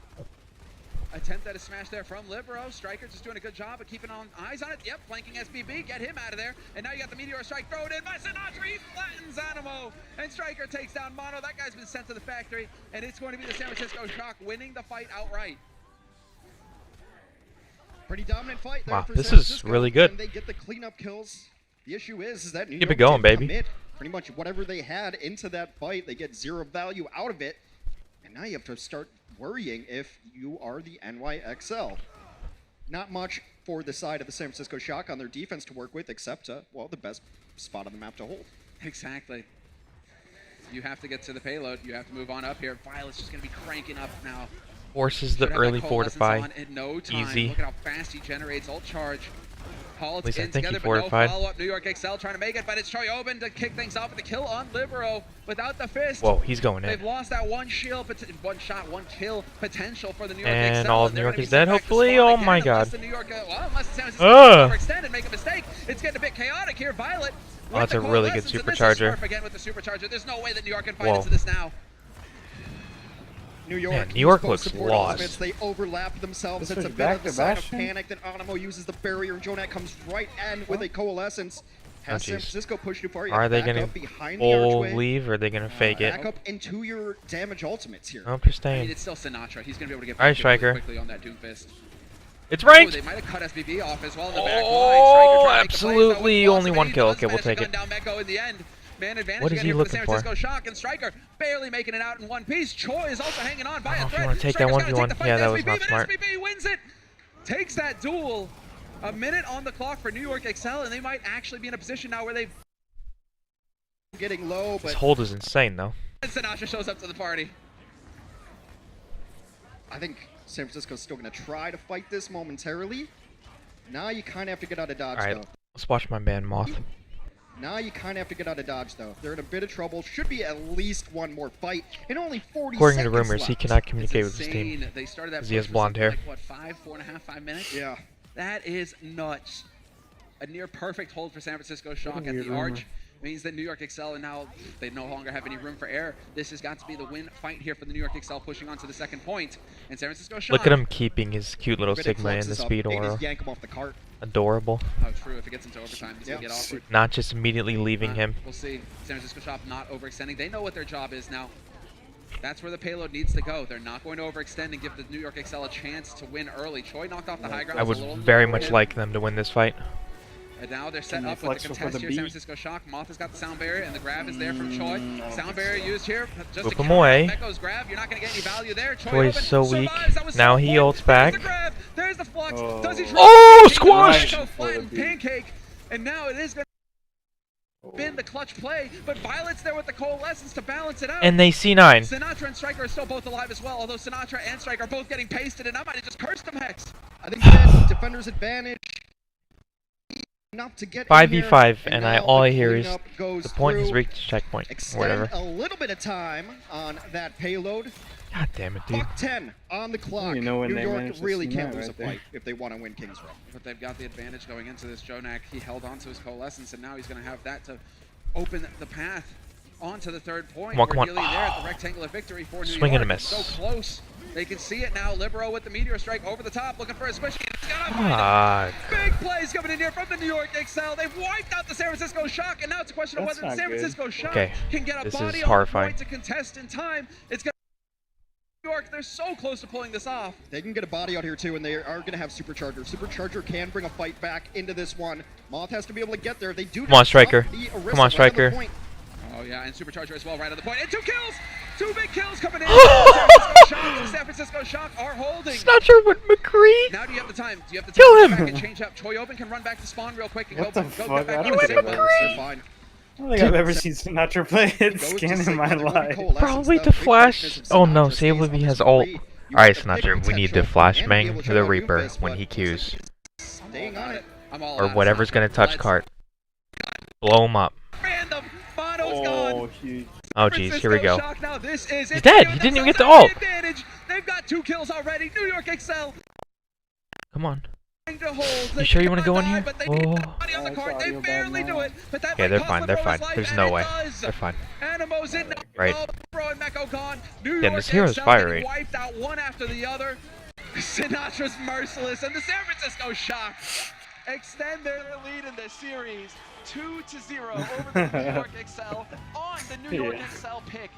Attempt at a smash there from Libero. Striker just doing a good job of keeping eyes on it. Yep, flanking SBB. Get him out of there. And now you got the Meteor Strike thrown in by Sinatra. He flattens Animo. And Striker takes down Mono. That guy's been sent to the factory. And it's going to be the San Francisco Shock winning the fight outright. Pretty dominant fight there Wow, for this San is Francisco, really good. And they get the cleanup kills. The issue is that New Keep York it going, did baby. commit pretty much whatever they had into that fight. They get zero value out of it. And now you have to start worrying if you are the NYXL. Not much for the side of the San Francisco Shock on their defense to work with, except, well, the best spot on the map to hold. Exactly. You have to get to the payload. You have to move on up here. Violet's just going to be cranking up now. Forces the Should have early that Coalescence fortify. on in no time. Easy. Look at how fast he generates. Ult charge. Halts At least I in think he together, but no fortified. follow-up. New York Excel trying to make it, but it's Troy Oben to kick things off with the kill on Libero without the fist. Whoa, he's going They've in. lost that one shield, one shot, one kill potential for the New York And Excel. all of they're New York gonna be is sent dead, back to hopefully. spawn Oh again my unless god. the New York, unless the San Francisco overextend and make a mistake. It's getting a bit chaotic here. Violet. Oh, that's a really good supercharger. Again with the supercharger. There's no way that New York can fight Whoa. into this now. New York, Man, New York used both looks support lost. elements. They overlap themselves. This It's a was bit of back a to sign of Bastion? panic that Animo uses the barrier. Jonak comes right in with a coalescence. Has San jeez. Francisco pushed too far? Are they Back gonna up behind the full archway. leave or are they gonna fake it? Back up into your damage ultimates here. Nope, you're I staying. mean, it's still Sinatra. He's going to be able to get All right, back Striker. really quickly on that Doomfist. It's Oh, ranked! they might have cut SBB off as well in the back line. Oh, Striker trying to make the plays, though, with absolutely the only Blossom, one and he kill. does Okay, we'll manage to take gun it. down Meko in the end. Man advantage What is again he here for the looking San for? Francisco Shock, and Striker barely making it out in one piece. Choi is also hanging on by I don't a know if you thread. wanna take that Striker's gotta 1v1. the fight Yeah, to that was SBB, not but smart. SBB wins it. Takes that duel. A minute on the clock for New York Excel, and they might actually be in a position now where they. Getting low, This but hold is insane though. Sinatra shows up to the party. I think San Francisco's still going to try to fight this momentarily. Now you kind of have to get out of dodge, Alright, though. let's watch my man Moth. Now you kind of have to get out of dodge, though. They're in a bit of trouble. Should be at least one more fight. And only 40 According to seconds rumors, he left. cannot It's communicate with his insane. team. They started that 'Cause he has push for blonde something hair. like, what, 4.5 minutes? Yeah. That is nuts. A near perfect hold for San Francisco Shock at weird the rumor. arch means that New York Excel, and now they no longer have any room for error. This has got to be the win fight here for the New York Excel, pushing on to the second point. And San Francisco Shock. Look at him keeping his cute little Bit of Sigma in the closes up. speed They aura. just yank him off the cart. Adorable. Oh, true. If it gets into overtime, this will get awkward. Not just immediately leaving him. We'll see. San Francisco Shock not overextending. They know what their job is now. That's where the payload needs to go. They're not going to overextend and give the New York Excel a chance to win early. Choi knocked off the high ground. I would very much like them to win this fight. And now they're set Can they up with flex the before contest the here. San beat? Francisco Shock. Moth has got the sound barrier, and the grab is there from Choi. Sound barrier used here. Just Boop to him counter away. Meko's grab. You're not going to get any value there. Choi is Oben so weak. survives. That was Now so he important. ults back. There's the grab. There's the flux. Oh. Does he try Oh, to squashed! Meko flattened pancake. And now it is going to been the clutch play, but Violet's there with the coalescence to balance it out. And they C9. Sinatra and Striker are still both alive as well, although Sinatra and Striker are both getting pasted, and I might have just cursed them, Hex. I think that defender's advantage. Enough to get in 5v5, here, and now all I the hear is cleanup goes the point has through. reached checkpoint. Extend Whatever. a little bit of time on that payload. God damn it, dude. Buck 10 on the clock. You know when New they York managed to really see can't that lose right a there. fight if they want to win King's Row. But they've got the advantage going into this. Jonak, he held on to his coalescence, and now he's going to have that to open the path onto the third point. Come on, come We're on. nearly there at the rectangular victory for New Swing York. and a miss. So close. They can see it now. Libero with the meteor strike over the top, looking for a squishy. It's gonna find him. Ah, Big plays coming in here from the New York Excel. They've wiped out the San Francisco Shock, and now it's a question of That's whether the not San good. Francisco Shock Okay, can get a this body is on the horrifying. point to contest in time. It's gonna New York, they're so close to pulling this off. They can get a body out here too, and they are going to have Supercharger. Supercharger can bring a fight back into this one. Moth has to be able to get there. They do. Come on, Striker. The Orisa Come on, right on the Striker. point. Oh yeah, and Supercharger as well, right on the point. And 2 kills! 2 big kills coming in. San Francisco Shock, the San Francisco Shock are holding. Snatcher with McCree. Now do you have the time? Do you have the time Kill to him. go back and change up? Choi Open can run back to spawn real quick and What go the get fuck? back I to don't the think I've same ever They're seen- fine. I don't think I've ever seen Sinatra play hit Goes skin to in Sigma, my they're going life. coalescence. Probably The to big flash. weakness of Oh no, Sinatra stays Sableby on has his ult. three. You Alright, have the big Snatcher, we need to potential flash and be bang able to to the check out Reaper Rufus, when but he queues. Staying on it. I'm all Or out. whatever's gonna touch Let's- cart. Blow him up. Random. Mono's Oh, gone. huge. Oh jeez, here we go. Shock now. This is He's it. dead. They He give didn't even get themselves the ult. advantage. They've got 2 kills already. New York Excel Come on. trying to hold. You sure you want to go in die, here? but they need Oh. somebody on the Oh, court. it's They audio bad barely now. do it. But that Okay, might they're cost fine. They're Libero's fine. life, There's and no it way. does. They're fine. Animo's in now. Right. Oh, Bro and Meko gone. New Damn, York this hero's Excel getting fiery. wiped out one after the other. Sinatra's merciless, and the San Francisco Shock extend their Lead in this series 2-0 over the New York Excel on the New York Yeah. Excel pick.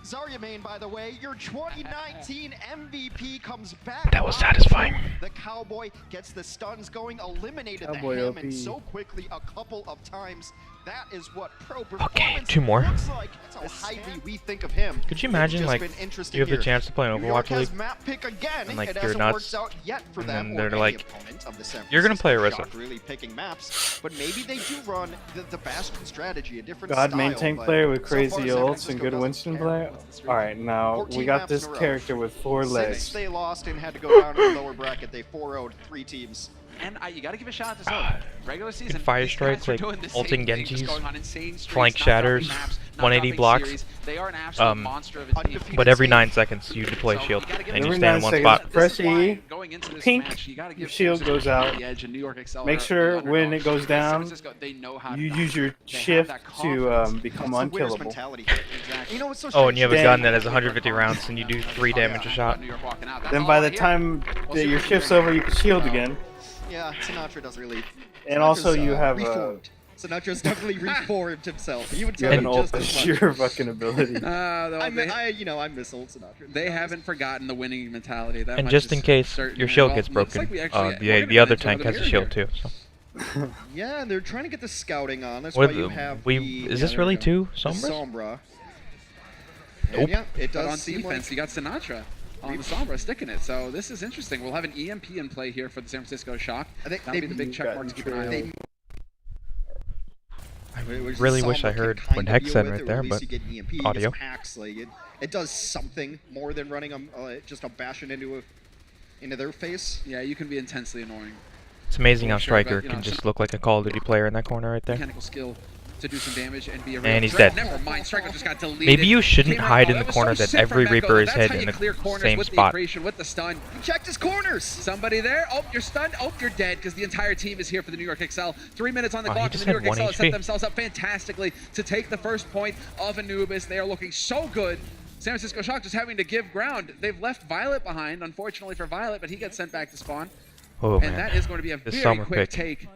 Zarya Main, by the way, your 2019 MVP comes back. That was on satisfying. the floor. The Cowboy gets the stuns going, eliminated Cowboy the Hammond OP. so quickly a couple of times. That is what pro performance Okay, 2 more. looks like. That's how highly we think of him. Could you It's imagine, just like, been interesting you have the here. chance to play an New York Overwatch has League, map pick again. and, like, it you're hasn't nuts, worked out yet for and them then or they're any like, opponent of the San "You're gonna play Francisco Orisa." Shock really picking maps, but maybe they do run the Bastion strategy, a different God style. main tank but player with so far, crazy San ults Francisco and good doesn't Winston care player. what's the streak. Alright, now 14 we got maps this in a row. character with 4 Since legs. they lost and had to go down to the lower bracket, they 4-0'd 3 teams. And you got to give a shout out to Zone. Regular season, Fire these strike, guys are like, doing the ulting same thing, Genjis, just going on insane streaks, flank not dropping shatters, maps, not 180 dropping blocks. series. They are an absolute monster of a team. Undefeated But every team. 9 seconds you deploy So shield, you gotta give and you Every stand 9 in one seconds. spot. Press This is why E, going into this pink, match, you gotta give your shield San Francisco goes out. the edge, and New York Excel Make are sure the when underdogs. it goes San down, Francisco, they know how to you fight. use your They have shift that to confidence. become It's the Warriors unkillable. mentality. Exactly. You know what's so Oh, and you have a Stand- gun that has 150 rounds, and you do 3 damage a shot. New York walking out. That's Then all by I the hear. time that your shift's over, you can shield again. Yeah, Sinatra doesn't really. And also Sinatra's, you have a, reformed. Sinatra's definitely reformed himself. He would you tell have you an ult just as that's much. your fucking ability. Though I they, miss old Sinatra. they haven't forgotten the winning mentality. That And much just is in case certain. your shield Well, gets looks broken, like we actually- we're the gonna other get into tank has a mirror shield here. too. So. Yeah, they're trying to get the scouting on. That's What why you the- have we- the, is yeah, this there really we go. 2 The Sombras? Sombra. Nope. And yeah, it But does on seem defense, like you got Sinatra on the Sombra sticking it. So this is interesting. We'll have an EMP in play here for the San Francisco Shock. I think That'll they- be the big check mark to keep an eye on. they I which really the wish I Sombra can heard kind what of Hex deal said with right it, or there, at least but you get EMP, you get audio. some hacks, like it does something more than running just a Bastion into their face. Yeah, you can be intensely annoying. It's amazing how For sure, but, Striker you can know, just look like a Call of Duty player in that corner right there. Mechanical skill to do some damage and be a real And he's threat. dead. Never mind, Striker just got deleted. Maybe you shouldn't Came out- hide oh, in the was corner so that sick from every Meko, Reaper but is that's hid how in you the clear corners same with spot. The aggression, with the stun. He checked his corners. Somebody there. Oh, you're stunned. Oh, you're dead because the entire team is here for the New York Excel. 3 minutes on the Oh, he clock, and just the New had York 1 Excel have set HP. themselves up fantastically to take the first point of Anubis. They are looking so good. San Francisco Shock just having to give ground. They've left Violet behind, unfortunately for Violet, but he gets sent back to spawn. Oh And that man. is going to be a This very summer quick pick. take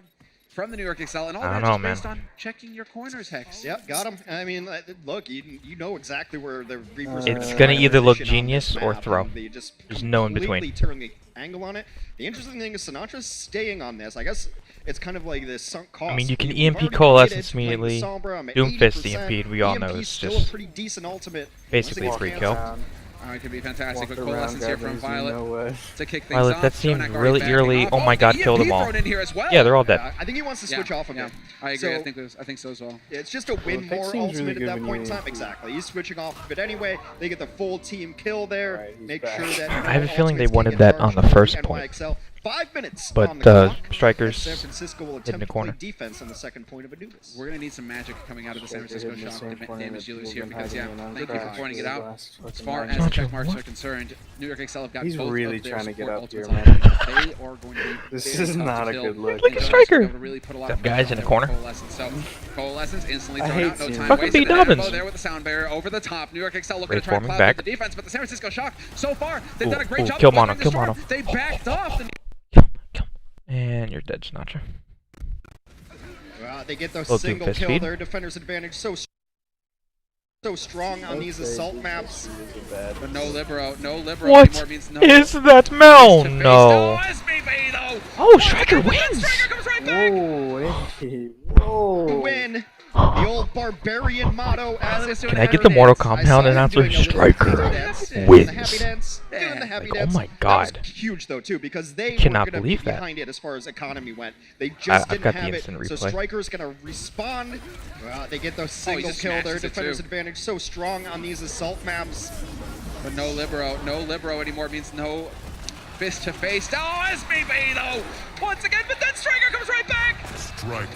from the New York Excel, and all I that don't just know, based man. on checking your corners, Hex. Yep, got him. I mean, look, you know exactly where the Reapers It's are gonna in either look position on genius this or map, throw. and they just There's no in between. completely turn the angle on it. The interesting thing is Sinatra's staying on this. I guess it's kind of like this sunk cost. I mean, you can We've EMP already coalescence committed to playing immediately. Sombra. I'm at Doomfist 80%. EMP'd, we all know EMP's it's still just a pretty decent ultimate. basically Once it free gets kill. canceled. Oh, it could be fantastic. Walk Quick around, coalescence here from grab these, Violet to kick things Violet, off. that seemed Jonak already really backing eerily. off. Oh my the god, kill EMP them all. thrown in here as well. Yeah, they're all dead. I think he wants to switch off of it. I agree. So- I think so as well. It's just a win Pick more seems ultimate really at good that when point in you- time. Exactly. He's switching off of it anyway. They get the full team kill there. Right, he's Make back. sure that I have a feeling they ultimates wanted can that get on the charged first from point. NYXL. 5 minutes But on the clock. strikers San Francisco will in attempt the to corner. play defense on the second point of Anubis. We're going to need some magic coming out of the San Francisco Hitting the Shock same to corner damage that Julius we've here been because, yeah, hiding in on thank you for trash pointing it these out. last As fucking far nine as the Gotcha. check marks What? are concerned, New York XL have got He's both really of their trying to get support up here, ultimates man. on. They are going to be This very is tough not to a kill. good look. Like a And striker. they're able to really put a lot Them of guys pressure in the on corner. Coalescence. So Coalescence instantly I thrown hate out. No seeing time Fucking wasted. B. Dobbins. There with the sound barrier over the top. New York XL looking to try and Reforming cloud back. the defense, but the San Francisco Shock so far they've Ooh, done a great ooh, job kill of mono, weathering the kill storm. mono. They backed off. The Kill. And you're dead, Sinatra. They get the Little single doofus kill. feed. Their defender's advantage so strong on these assault maps. But no libero What anymore means no. is that Mel? face-to-face. No. SBB though. Oh, Striker wins. Striker comes right back. Whoa, hey, whoa. Win. The old barbarian motto as Can I get the Mortal Kombat announcer? Striker wins. The happy dance. Doing the happy Like, oh dance. my That God. was huge though too because they Cannot were going to believe be that. behind it as far as economy went. They just I've didn't got the have it. instant So replay. Striker's going to respond. They get the single just kill. Their smashes it, defender's too. advantage so strong on these assault maps. But no libero anymore means no fist to face. Oh, SBB though. Once again, but then Striker comes right back. Striker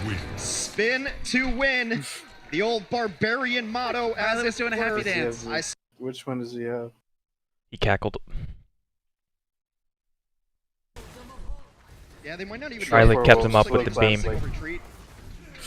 wins. Spin to win. The old barbarian motto as Let's it doing a happy were. dance. Which one does he have? He cackled. Yeah, they might not even. Riley Sure, kept we'll him up slow with the clap beam. like- Retreat.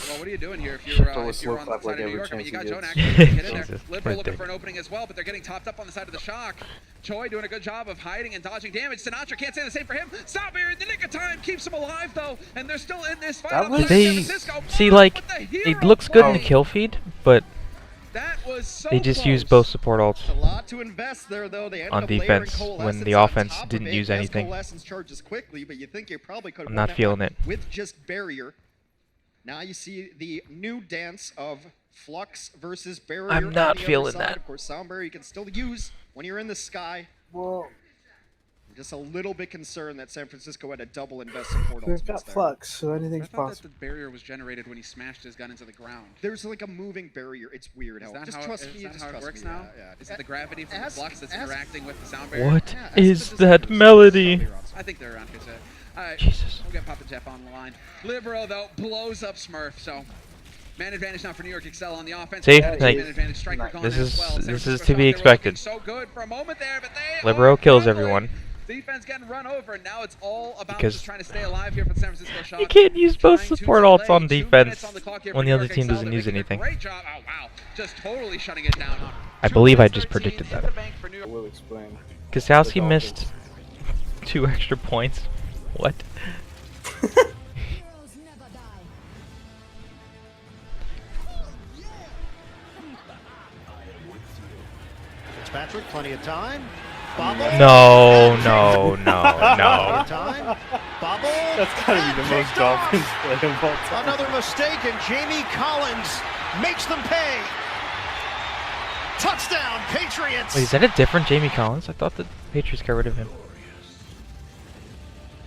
Well, what are you doing here if Shut you're, the if slow you're on the clap side like of New every York? I mean, you got chance he Jonak gets. get in there. Jesus, Libero right looking there. for an opening as well, but they're getting topped up on the side of the Shock. Choi doing a good job of hiding and dodging damage. Sinatra can't say the same for him. Stop here in the nick of time keeps him alive though, and they're still in this fight. That outside was- San They Francisco. see Mono like with the it hero looks good in play. the kill feed, but That was so they just close. use both support alts. A lot to invest there, though. They ended On up layering defense, when Coalescence the on offense top of didn't it. use Yes, anything. Coalescence charges quickly, but you think you probably could have I'm won not that feeling one it. with just barrier. Now you see the new dance of Flux versus barrier. I'm on not the other feeling side. that. Of course, sound barrier you can still use when you're in the sky. Well, Just a little bit concerned that San Francisco had a double invest support they've ultimates got there. flux, so I anything's thought that possible. the barrier was generated when he smashed his gun into the ground. There's like a moving barrier. It's weird. Is How, that just how, trust is me. that Just how it trust works me. now? Yeah. Is it the gravity from the Ask- flux that's ask- interacting with the sound barrier? What Yeah, ask is the that designers. melody? I think they're around here, so. Alright, Jesus. we'll get Papa Jeff on the line. Libero, though, blows up Smurf, so. Man advantage now for New York XL on the offense. See? Man Like, advantage, Striker gone this as is- well. San this is Francisco to be Shock, they were expected. looking so good for a moment there, but they Libero are kills struggling. everyone. Defense getting run over, and now it's all about Because just trying to stay alive here for the San Francisco Shock. You can't use both Trying to support alts delay on 2 defense minutes on the clock here when for the New other York team XL. doesn't They're use making a anything. Great job. Oh, wow. Just totally shutting it down. I 2 believe I minutes just 13 predicted in that. the bank for New I York. will explain. Kasowski The missed 2 extra points. What? Fitzpatrick, plenty of time. Bobble. No, no, no, Plenty no. of time. Bobble. That's gotta be the most Picked off. Dolphins play of all time. Another mistake, and Jamie Collins makes them pay. Touchdown, Patriots. Wait, is that a different Jamie Collins? I thought the Patriots got rid of him.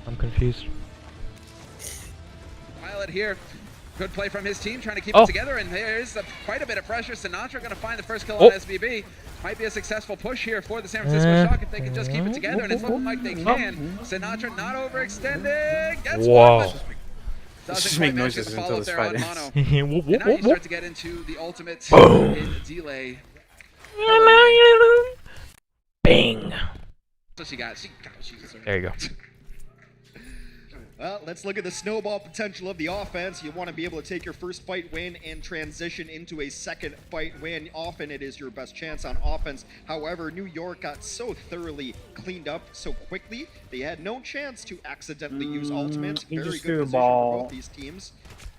I'm confused. Pilot here. Good play from his team, trying to keep Oh. it together, and there's quite a bit of pressure. Sinatra going to find the first kill Oh. on SBB. Might be a successful push here for the San Francisco Shock if they can just keep it together, and it's looking like they can. Sinatra not overextending. Gets Whoa. one, but Let's doesn't just quite make manage noises to until follow this there fight on ends. mono. Whoop, And now you whoop, start whoop. to get into the ultimate Boom. in delay. Bang. So she got. She's There you go. Well, let's look at the snowball potential of the offense. You want to be able to take your first fight win and transition into a second fight win. Often it is your best chance on offense. However, New York got so thoroughly cleaned up so quickly, they had no chance to accidentally use ultimates. he Very just good threw a position ball. for both these teams.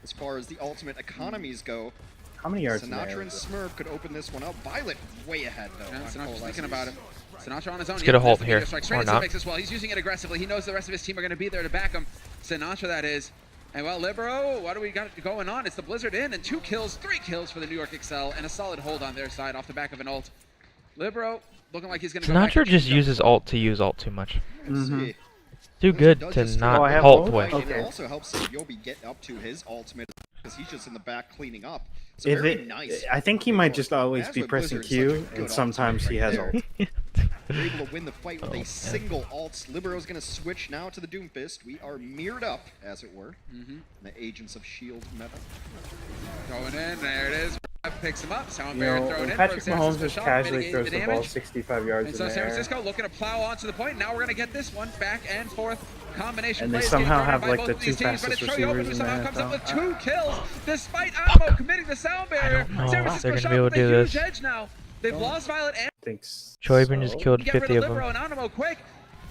As far as the ultimate economies go, How many yards in Sinatra there? and Smurf could open this one up. Violet way ahead, though. Yeah, on Sinatra's Coalescence. thinking about it. Sinatra on his own. Let's get a Yeah, hold there's the here, meteor strike straight or into the not. mix as well. He's using it aggressively. He knows the rest of his team are going to be there to back him. Sinatra, that is. And well, Libero, what do we got going on? It's the Blizzard in, and 2 kills, 3 kills for the New York XL, and a solid hold on their side off the back of an ult. Libero looking like he's going to go back Sinatra and just jump. uses ult to use ult too much. Let's see. Too Blizzard good does to just not Oh, I have ult both? with. And it Okay. also helps Yobi get up to his ultimate because he's just in the back cleaning up. So If very it, nice. I think he might just always That's be what pressing Blizzard's such a Q, good and sometimes he has ultimate ult. right They're able to win the fight with a single ult. Libero's going to switch now to the Doomfist. We are mirrored up, as it were. The Agents of S.H.I.E.L.D. meta. Going in, there it is. Picks him up. You Soundbearer know, thrown when in. Patrick from San Mahomes Francisco just Shock, casually mitigating throws the the ball damage. 65 yards And in so the San air, Francisco looking to plow onto the point. Now we're going to get this one back and forth. Combination and they plays somehow getting have thrown in like by the both of two these teams, but fastest it's Troy Open who receivers in somehow the comes up with NFL. 2 kills despite Animo committing the sound barrier. know San if Francisco they're gonna Shock be able with to a do huge this. edge now. They've lost Violet and Thinks Choibin just so. killed get 50 rid of of them. Libero and Animo quick.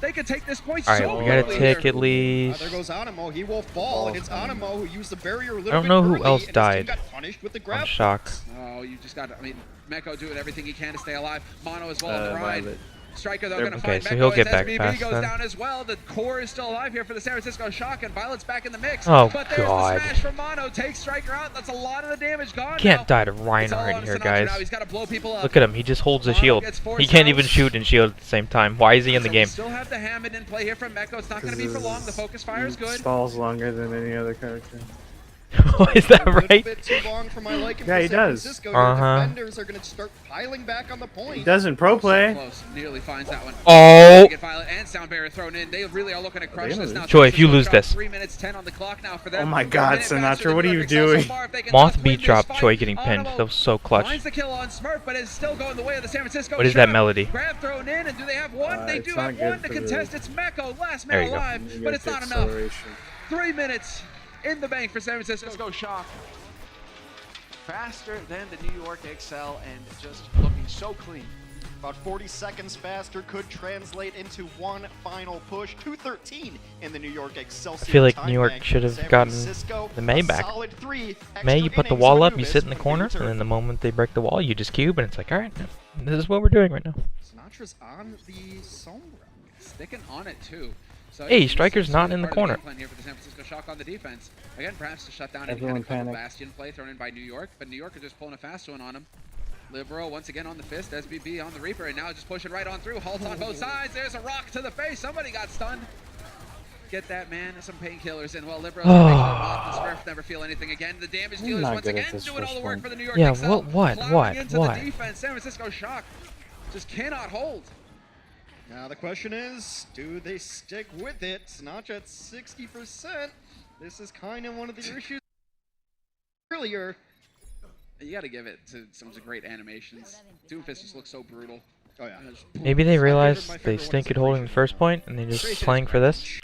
They could take this point Alright, so we gotta quickly take here. at least. There goes Animo. He will fall, and it's Animo who used the barrier a little bit I don't know who early, else and his team died got punished with the grab on Shock. points. Oh, you just got, I mean, Meko doing everything he can to stay alive. Mono as well on the ride. Violet. Striker, though, They're- going to Okay, find so Meko he'll get as back SBB fast goes then. down as well. The core is still alive here for the San Francisco Shock, and Violet's back in the mix. Oh, but there's God. the smash from Mono. Takes Striker out. That's a lot of the damage gone Can't now. die to It's all Reinhardt on here, Sinatra guys. now. He's got to blow people up. Look at him. He just holds a Mono shield. gets He forced can't out. even shoot and shield at the same time. Why is he in the So game? We still have the Hammond in play here from Meko. It's not going to be for long. The focus fire is good. Stalls longer than any other character. Is that A little right? bit too long for my liking Yeah, for he San does. Francisco. Uh-huh. Your defenders are going to start piling back on the point. He does in pro play. Close. Nearly finds that one. Oh! Get Violet and Sound Barrier thrown in. They really are looking to crush They this lose. now. Joy, if you San lose Francisco this. 3 minutes 10 on the clock now for them. Oh my They're a God, minute faster Sinatra, than what are New you York Excel so doing? far. If they can Moth just beat win this drop, fight, Choi getting pinned. Animo That was so clutch. finds the kill on Smurf, but is still going the way of the San Francisco What is that Shock. melody? Grab thrown in, and do they have one? They It's do not have good one to for the- contest. It's Meko, last There man you go. alive, You but get it's the not enough. acceleration. 3 minutes in the bank for San Francisco. Let's go Shock. Faster than the New York Excel and just looking so clean. About 40 seconds faster could translate into one final push. 2:13 in the New York Excelsior. I feel like time New York bank. should have San gotten Francisco, the May a back. solid 3 May, you extra put the innings wall for up, you Anubis sit in the with corner, return. and then the moment they break the wall, you just cube, and it's like, alright, this is what we're doing right now. Sinatra's on the Sombra. Sticking on it too. So Hey, you can Striker's see not the in the part of corner. game plan here for the San Francisco Shock on the defense. Again, perhaps to shut down any Everyone kind of clever panic. Bastion play thrown in by New York, but New York are just pulling a fast one on him. Libero once again on the fist, SBB on the Reaper, and now just pushing right on through. Halt on both sides. There's a rock to the face. Somebody got stunned. Get that man some painkillers, and well, Libero's gonna make sure Moth and Smurf never feel anything again. The damage dealers not once good at again this doing all the first work one. for the New York Yeah, Excel. Plowing into what? the defense. San Francisco Shock just cannot hold. Now the question is, do they stick with it? Sinatra at 60%. This is kind of one of the issues earlier. You got to give it to some great animations. Doomfist just looks so brutal. Oh yeah. Maybe they My realized favorite they one stink is at holding the Frustration. first point, and they just Frustration playing is for great. this.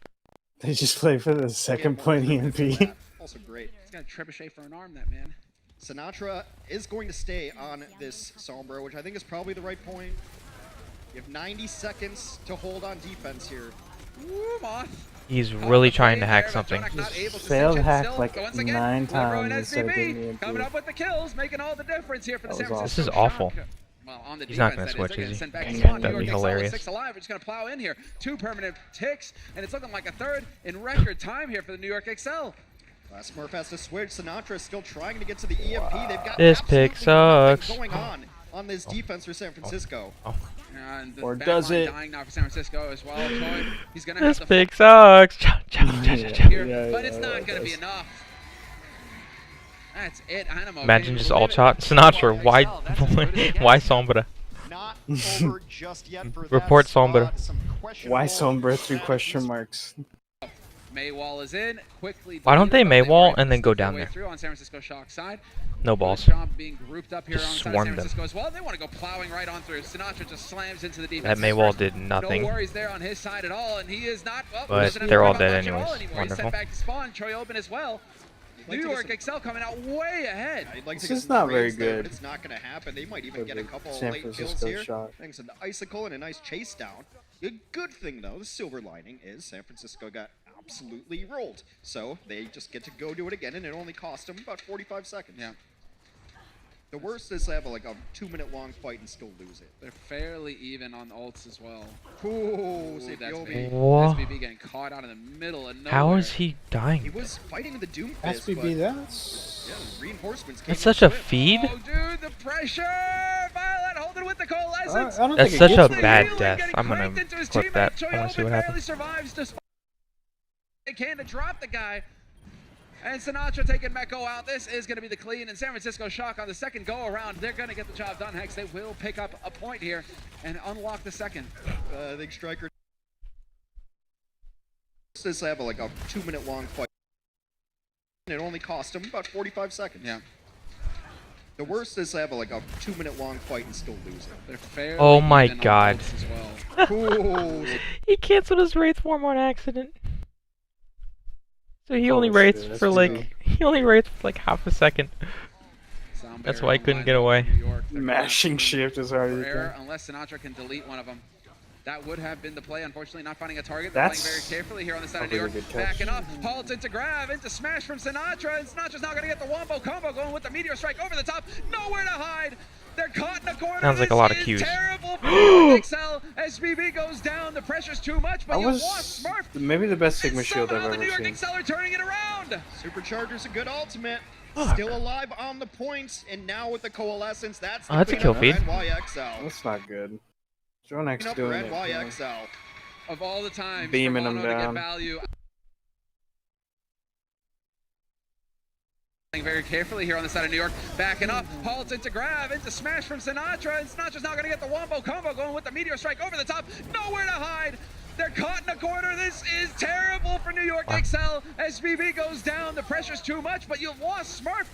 They just play for the second point EMP. Also great. He's got a trebuchet for an arm, that man. Sinatra is going to stay on this Sombra, which I think is probably the right point. You have 90 seconds to hold on defense here. Woo, Moth. He's Off really the trying plane to hack there, but something. Jonak not able to Failed cinch it hack still. like Once again, 9 Libero and times instead of getting SBB the coming EMP. up with the kills, making all the difference here for the That San was Francisco This is awful. Shock. Well, on the He's not defense, gonna that switch, is. is They're he? gonna send back Yeah, Spawn. that'd New be York Excel with hilarious. 6 alive. We're just gonna plow in here. 2 permanent ticks, and it's looking like a third in record time here for the New York Excel. Smurf has to switch. Sinatra is still trying to get to the EMP. They've got This pick absolutely sucks. nothing going on this defense for San Francisco. And the Or back does line it? dying now for San Francisco as well. Troy, he's gonna This have to pick sucks. Cha, cha, cha, cha, Yeah. cha. here, but it's not it gonna be does. enough. That's it, Animo. Imagine Can you just believe all it? shot. Sinatra, why, That's as good as it why gets. Sombra? Not over just yet for that Report squad. Sombra. Some Why questionable Sombra through question strategies. marks? Maywall is in quickly. Why don't they deleted, but Maywall were able and then to go sneak their down way there? Through on San Francisco Shock side. No Good balls. job being grouped up here Just on side of San swarmed them. Francisco as well. They want to go plowing right on through. Sinatra just slams into the That defense. Maywall did nothing. No worries there on his side at all, and he is not. Well, But doesn't have they're to worry all about dead much at all anyways. anymore. He's Wonderful. sent back to spawn. Troy Open as well. like New to get York some- Excel coming out way ahead. I'd like This to get is some not very trades there, good but it's not going to happen. They might even for get a the couple San late kills Francisco here. Shock. Thanks to the icicle and a nice chase down. The good thing, though, the silver lining is San Francisco got absolutely rolled. So they just get to go do it again, and it only cost them about 45 seconds. Yeah. The worst is to have like a 2-minute long fight and still lose it. They're fairly even on ults as well. Ooh, Ooh, save that's Yobi. big. What? SBB getting caught out in the middle of nowhere. How is he He dying? was fighting the Doomfist, SBB, but that's... yeah, the reinforcements came That's in such a swift. feed? Oh, dude, the pressure! Violet holding with the coalescence. I don't That's think such it a gets The very bad healing death. getting I'm gonna cranked into his clip teammate. that. Troy I wanna see Open what barely happens. survives despite they can to drop the guy. And Sinatra taking Mecco out. This is going to be the clean. And San Francisco Shock on the second go around. They're going to get the job done, Hex. They will pick up a point here and unlock the second. I think Striker does have like a 2-minute long fight. It only cost him about 45 seconds. Yeah. The worst is to have like a 2-minute long fight and still lose it. They're fairly Oh my even on God. both as well. Ooh. He canceled his Wraith form on accident. So he only Oh, wraiths shit, for that's like half a second. Sound That's barrier why I couldn't online get for away. New York. They're Mashing going shift as hard as for you error can. unless Sinatra can delete one of them. That would have been the play. Unfortunately, not finding a target. They're playing very That's carefully here on the side a of New York. really good catch. Backing up, Halts into grab, into smash from Sinatra, and Sinatra's now going to get the wombo combo going with the meteor strike over the top. Nowhere to hide. They're caught in a corner. Sounds like a This lot of is cues. Terrible for New York XL. SBB goes down. The pressure's too much, but That you was lost Smurf. maybe the best And Sigma shield I've somehow the ever New York seen. XL are turning it around. Supercharger's a good ultimate. Fuck. Still alive on the points, and now with the coalescence, that's the Oh, that's a cleanup kill for feed. NYXL. That's not good. Drone X Cleanup for doing it. NYXL. Of all the times Beaming for them Mono to get down. value. Very carefully here on the side of New York, backing up, Halts into grab, into smash from Sinatra, and Sinatra's now going to get the wombo combo going with the meteor strike over the top. Nowhere to hide. They're caught in a corner. This is terrible for New York XL. SBB goes down. The pressure's too much, but you've lost Smurf.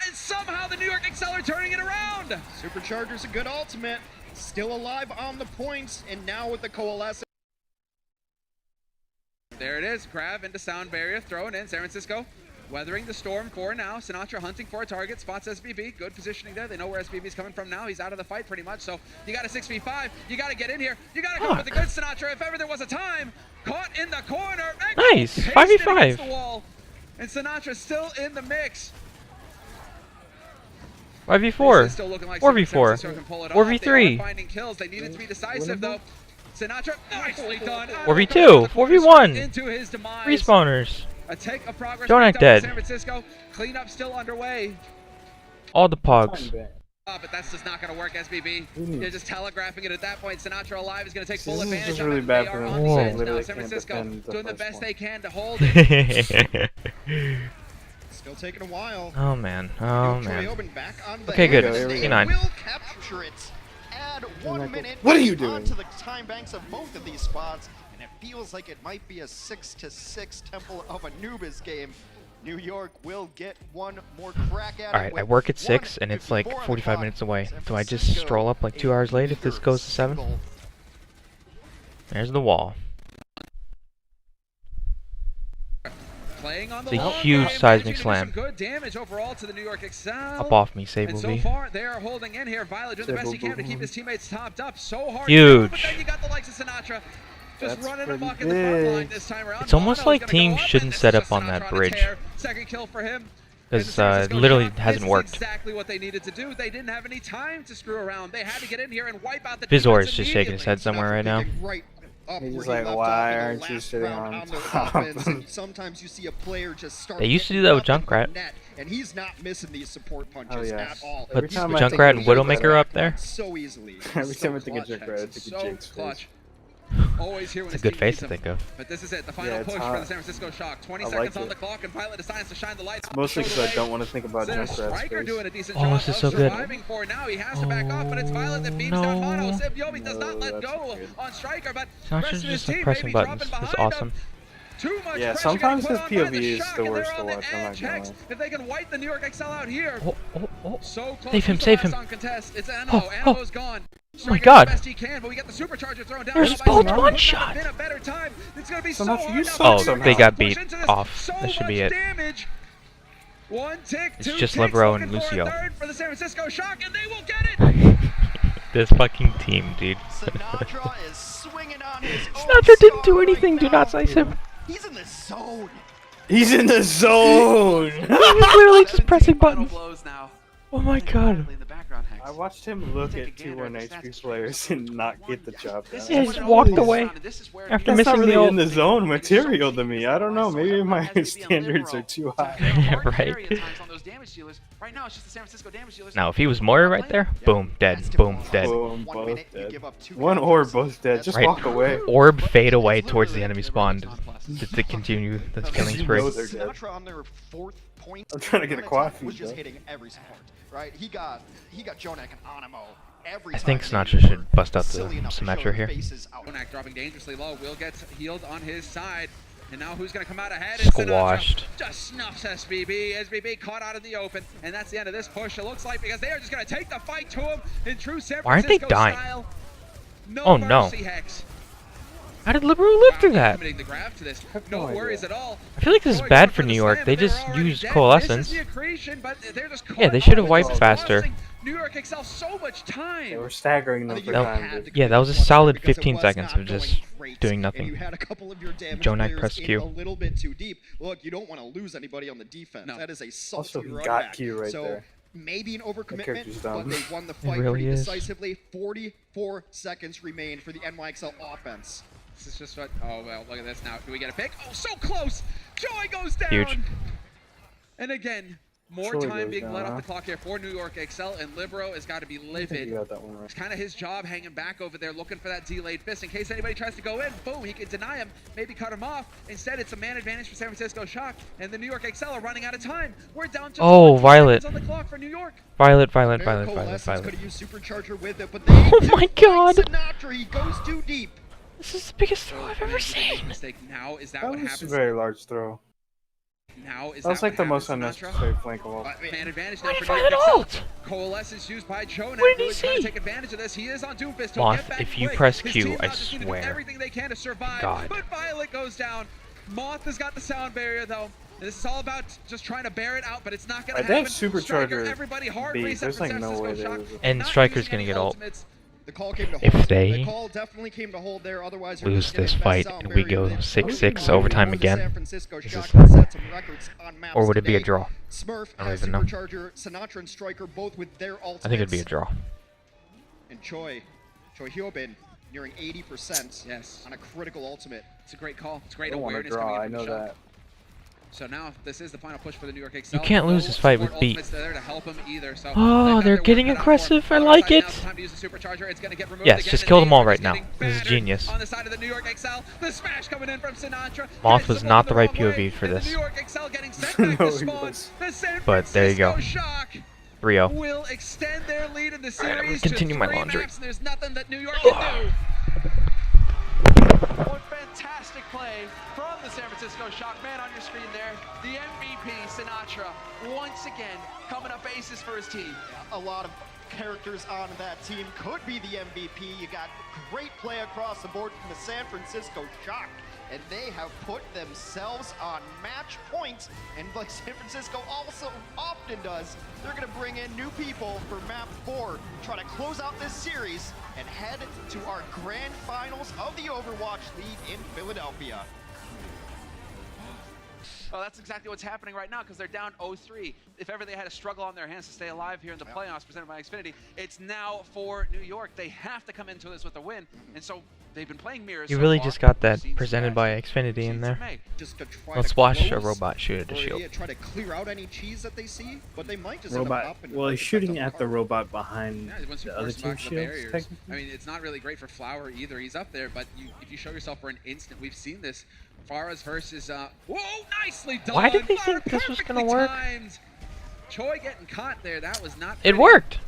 And somehow the New York XL are turning it around. Supercharger's a good ultimate. Still alive on the points, and now with the coalescence. There it is. Grab into sound barrier, thrown in. San Francisco weathering the storm for now. Sinatra hunting for a target, spots SBB. Good positioning there. They know where SBB's coming from now. He's out of the fight pretty much. So you got a 6v5. You got to get in here. You got to go with the good Sinatra. If ever there was a time, caught in the corner. Nice. Pasted 5v5. against the wall. And Sinatra's still in the mix. 5v4. This is still looking like 4v4. San Francisco can pull it off. 4v3. They are finding kills. They needed to be decisive though. Sinatra, nicely done. 4v2, 4v1. Into his demise. Respawners. A take of progress. Don't picked act up in dead. San Francisco. Cleanup still underway. All the pogs. But that's just not going to work, SBB. You're just telegraphing it at that point. Sinatra alive is going to take full This is advantage just of really it. bad They for are them. on the Whoa. edge now. Literally San can't Francisco defend the doing the first best one. they can to hold it. Still taking a while. Oh man. Oh man. Troyoban back on the Okay, good. edge. Here we go. They E9. will capture it. Add 1 minute What are you doing? onto the time banks of both of these spots, and it feels like it might be a 6-6 Temple of Anubis game. New York will get one more crack at it. Alright, I work at 6 and it's like 45 minutes away. Do I just stroll up like 2 hours late if this goes to 7? There's the wall. Playing on the It's a long huge game, seismic managing to do slam. some good damage overall to the New York XL. Up off me, And Sable so B. far, they are holding in here. Violet doing the best he can to Sable keep B. his teammates topped up. So hard. Huge. But then you got the likes of Sinatra just That's running pretty amok in the front line big. this time around. It's almost Mono's like gonna teams go up, shouldn't and this set is up just on Sinatra that a bridge. tear. Second kill for him. Because And the San Francisco it literally Shock, hasn't this is worked. exactly what they needed to do. They didn't have any time to screw around. They had to get in here and wipe out the Vizor defense is just shaking his head immediately. somewhere right now. Right up He's where like, he left "Why off in the aren't you last sitting round on the top?" offense, and sometimes you see a player just start. They used to do looking that with up at the Junkrat. net, and he's not missing these support punches Oh, yes. at all. But Every time I think Junkrat of and Junkrat, Widowmaker up there? So easily. Every So time I think of clutch, Junkrat, I Hex. think of So Jake's face. clutch. Always here when It's a his good team face to needs think of. But this is it, the final Yeah, it's push hot. for the San Francisco Shock. 20 I seconds like on the it. clock, and Violet decides to shine the lights. Mostly Show the because I way. don't want to think about There's Junkrat's Striker face. doing a decent Oh, job this is of so good. surviving for now. He has to back up, but it's Violet that beams down Mono. No. Sibyomi does not No, let that's go not good. on Striker, but Not rest just of his just like team pressing may be buttons. dropping It's behind awesome. him. Too much Yeah, pressure sometimes getting his put on by POV is Shock, the and worst they're to on the watch, I'm not edge. gonna Hex, lie. if they can wipe the New York XL out here. Oh. So close. Save him, Who's the save last him. on contest? It's Anno. Oh, Anno's gone. Oh my Striker God. does the best he can, but we get the supercharger thrown down. There's Now by both Sinatra. one Couldn't shot. have been a better time. It's gonna be so Sinatra, hard you now. suck Push somehow. They got beat into this. off. So That should be much it. damage. One tick, It's two just ticks, Libero and looking for a Lucio. third for the San Francisco Shock, and they will get it. This fucking team, dude. Sinatra is swinging on his own Sinatra didn't do star anything. right Do now. not size him. He's in the zone. He's in the zone! He was literally just 17 pressing final buttons. blows now. Oh my And god. quietly in the background, Hex. I watched him look Take a at gander 2-1 at the HP stats players and not get the job This done. Yeah, is just what it walked always away is on, and this is where after the- That's not missing the really ult. in the zone material to me. I don't know. Maybe my standards are too high. Right. damage dealers. Right now, it's just the San Francisco damage dealers. Now, if he was Moira right there, boom, dead, boom, dead. Boom, 1 both minute, you dead. give up 2 One or counters. both dead. Just Right. walk away. Orb fade away towards the enemy spawn to continue the killing You spree. know they're dead. Sinatra on their 4th point. I'm trying to get a quad feed, was just though. hitting every support, right? He got Jonak and Animo every I time. think they Sinatra were should bust out the silly enough to show Symmetra their here. faces out. Jonak dropping dangerously low. Will gets healed on his side. And now who's going to come out ahead? It's Sinatra. Squashed. Just snuffs SBB. SBB caught out in the open. And that's the end of this push, it looks like, because they are just going to take the fight to him in true San Why aren't they Francisco dying? style. No Oh, no. mercy, Hex. How did Libero live through Wow, that? limiting the grab to this. have No no worries idea. at all. I feel like this is Troy bad going for the New York. slam, They but they're just already used dead. Coalescence. This is the accretion, but they're just Yeah, they caught should have up. wiped It's faster. costing New York Excel so much time. They were staggering them I think for you time. had dude. to Yeah, that was a clutch solid because it 15 was seconds not of going just great, doing and nothing. you had a couple of your damage Jonak players pressed in Q. a little bit too deep. Look, you don't want to lose anybody on the defense. No. That is a salty Also, he run got back. Q right so there. maybe an overcommitment, character's but dumb. they won the fight really pretty is. decisively. 44 seconds remain for the NYXL offense. This is just what. Oh, well, look at this now. Do we get a pick? Oh, so close! Joy goes down! Huge. And again, more Troy time goes being down, let huh? off the clock here for New York Excel, and Libero has got to be I think livid. you got that one right. It's kind of his job hanging back over there, looking for that delayed fist in case anybody tries to go in. Boom, he can deny him, maybe cut him off. Instead, it's a man advantage for San Francisco Shock, and the New York Excel are running out of time. We're down just Oh, 20 Violet. seconds on the clock for New York. Violet, Miracle Violet. Lessons could Violet. have used Supercharger with it, but they Oh do my fight God. Sinatra, he goes too deep. This is the biggest throw I've Oh, ever maybe they made a seen. mistake. Now is that That what was a happens? very large throw. Now is That was that like the what most happens, Sinatra? unnecessary flank of all. Man advantage Why now did for New Violet York Excel. ult? Coalescence used by Jonak. What did he really trying to see? take advantage of this. He is on Doomfist. He'll Moth, get back if you quick. press His Q, team I now just need to do swear. everything they can to survive. God. But Violet goes down. Moth has got the sound barrier though. And this is all about just trying to bear it out, but it's not going to They happen. have Supercharger Striker, everybody hard beat. reset There's for like San no Francisco way they Shock. lose it. And Not Striker's using gonna any get ult. ultimates. The call came to If hold. they The call definitely came to hold there. Otherwise, you're lose just gonna this invest fight sound and we barrier go in. 6-6 Or overtime the again, San Francisco this Shock is- can set some records on maps or would it be a today. draw? Smurf I don't has even know. Supercharger, Sinatra and Striker both with their ultimates. I think it'd be a draw. And Choi Hyobin nearing 80% Yes. on a critical ultimate. It's a great call. It's I great don't want to awareness coming draw. in I from know Shock. that. So now this is the final push for the New York Excel. can't lose No this fight with support beat. ultimates there to help him either. So Oh, they've got they're their getting work cut out for 'em. aggressive. I On the like side it. now, it's time to use the Supercharger. It's going to get removed Yes, again, just and kill they them all are right just now. getting This is battered genius. On the side of the New York Excel, the smash coming in from Sinatra. Moth Gets was them not moving the right wrong way, POV for and this. The New York Excel getting sent back No, to he spawn. was. The San But there you go. Francisco Shock 3-0. will extend their lead in the right, series I'm gonna continue to my 3 laundry. maps, and there's nothing that New York can do. What fantastic play from the San Francisco Shock. Man on your screen there, the MVP, Sinatra, once again coming up aces for his team. A lot of characters on that team could be the MVP. You got great play across the board from the San Francisco Shock, and they have put themselves on match point. And like San Francisco also often does, they're going to bring in new people for map 4, try to close out this series and head to our grand finals of the Overwatch League in Philadelphia. Well, that's exactly what's happening right now because they're down 0-3. If ever they had a struggle on their hands to stay alive here in the playoffs presented by Xfinity, it's now for New York. They have to come into this with a win, and so they've been playing mirrors. You so really far. just got We've that seen presented Smash, by we've Xfinity seen in there. May. Just to try Let's to watch a close, robot shoot at a or shield. yeah, try to clear out any cheese that they see, but they might just end up Robot. popping Well, it. he's shooting at the robot behind Yeah, once you the other force him two back to the shields, barriers. technically. I mean, it's not really great for Flower either. He's up there, but if you show yourself for an instant, we've seen this. Faraz versus, whoa, nicely done. Why did they Flower think this was gonna perfectly work? timed. Choi getting caught there. That was not It pretty. worked.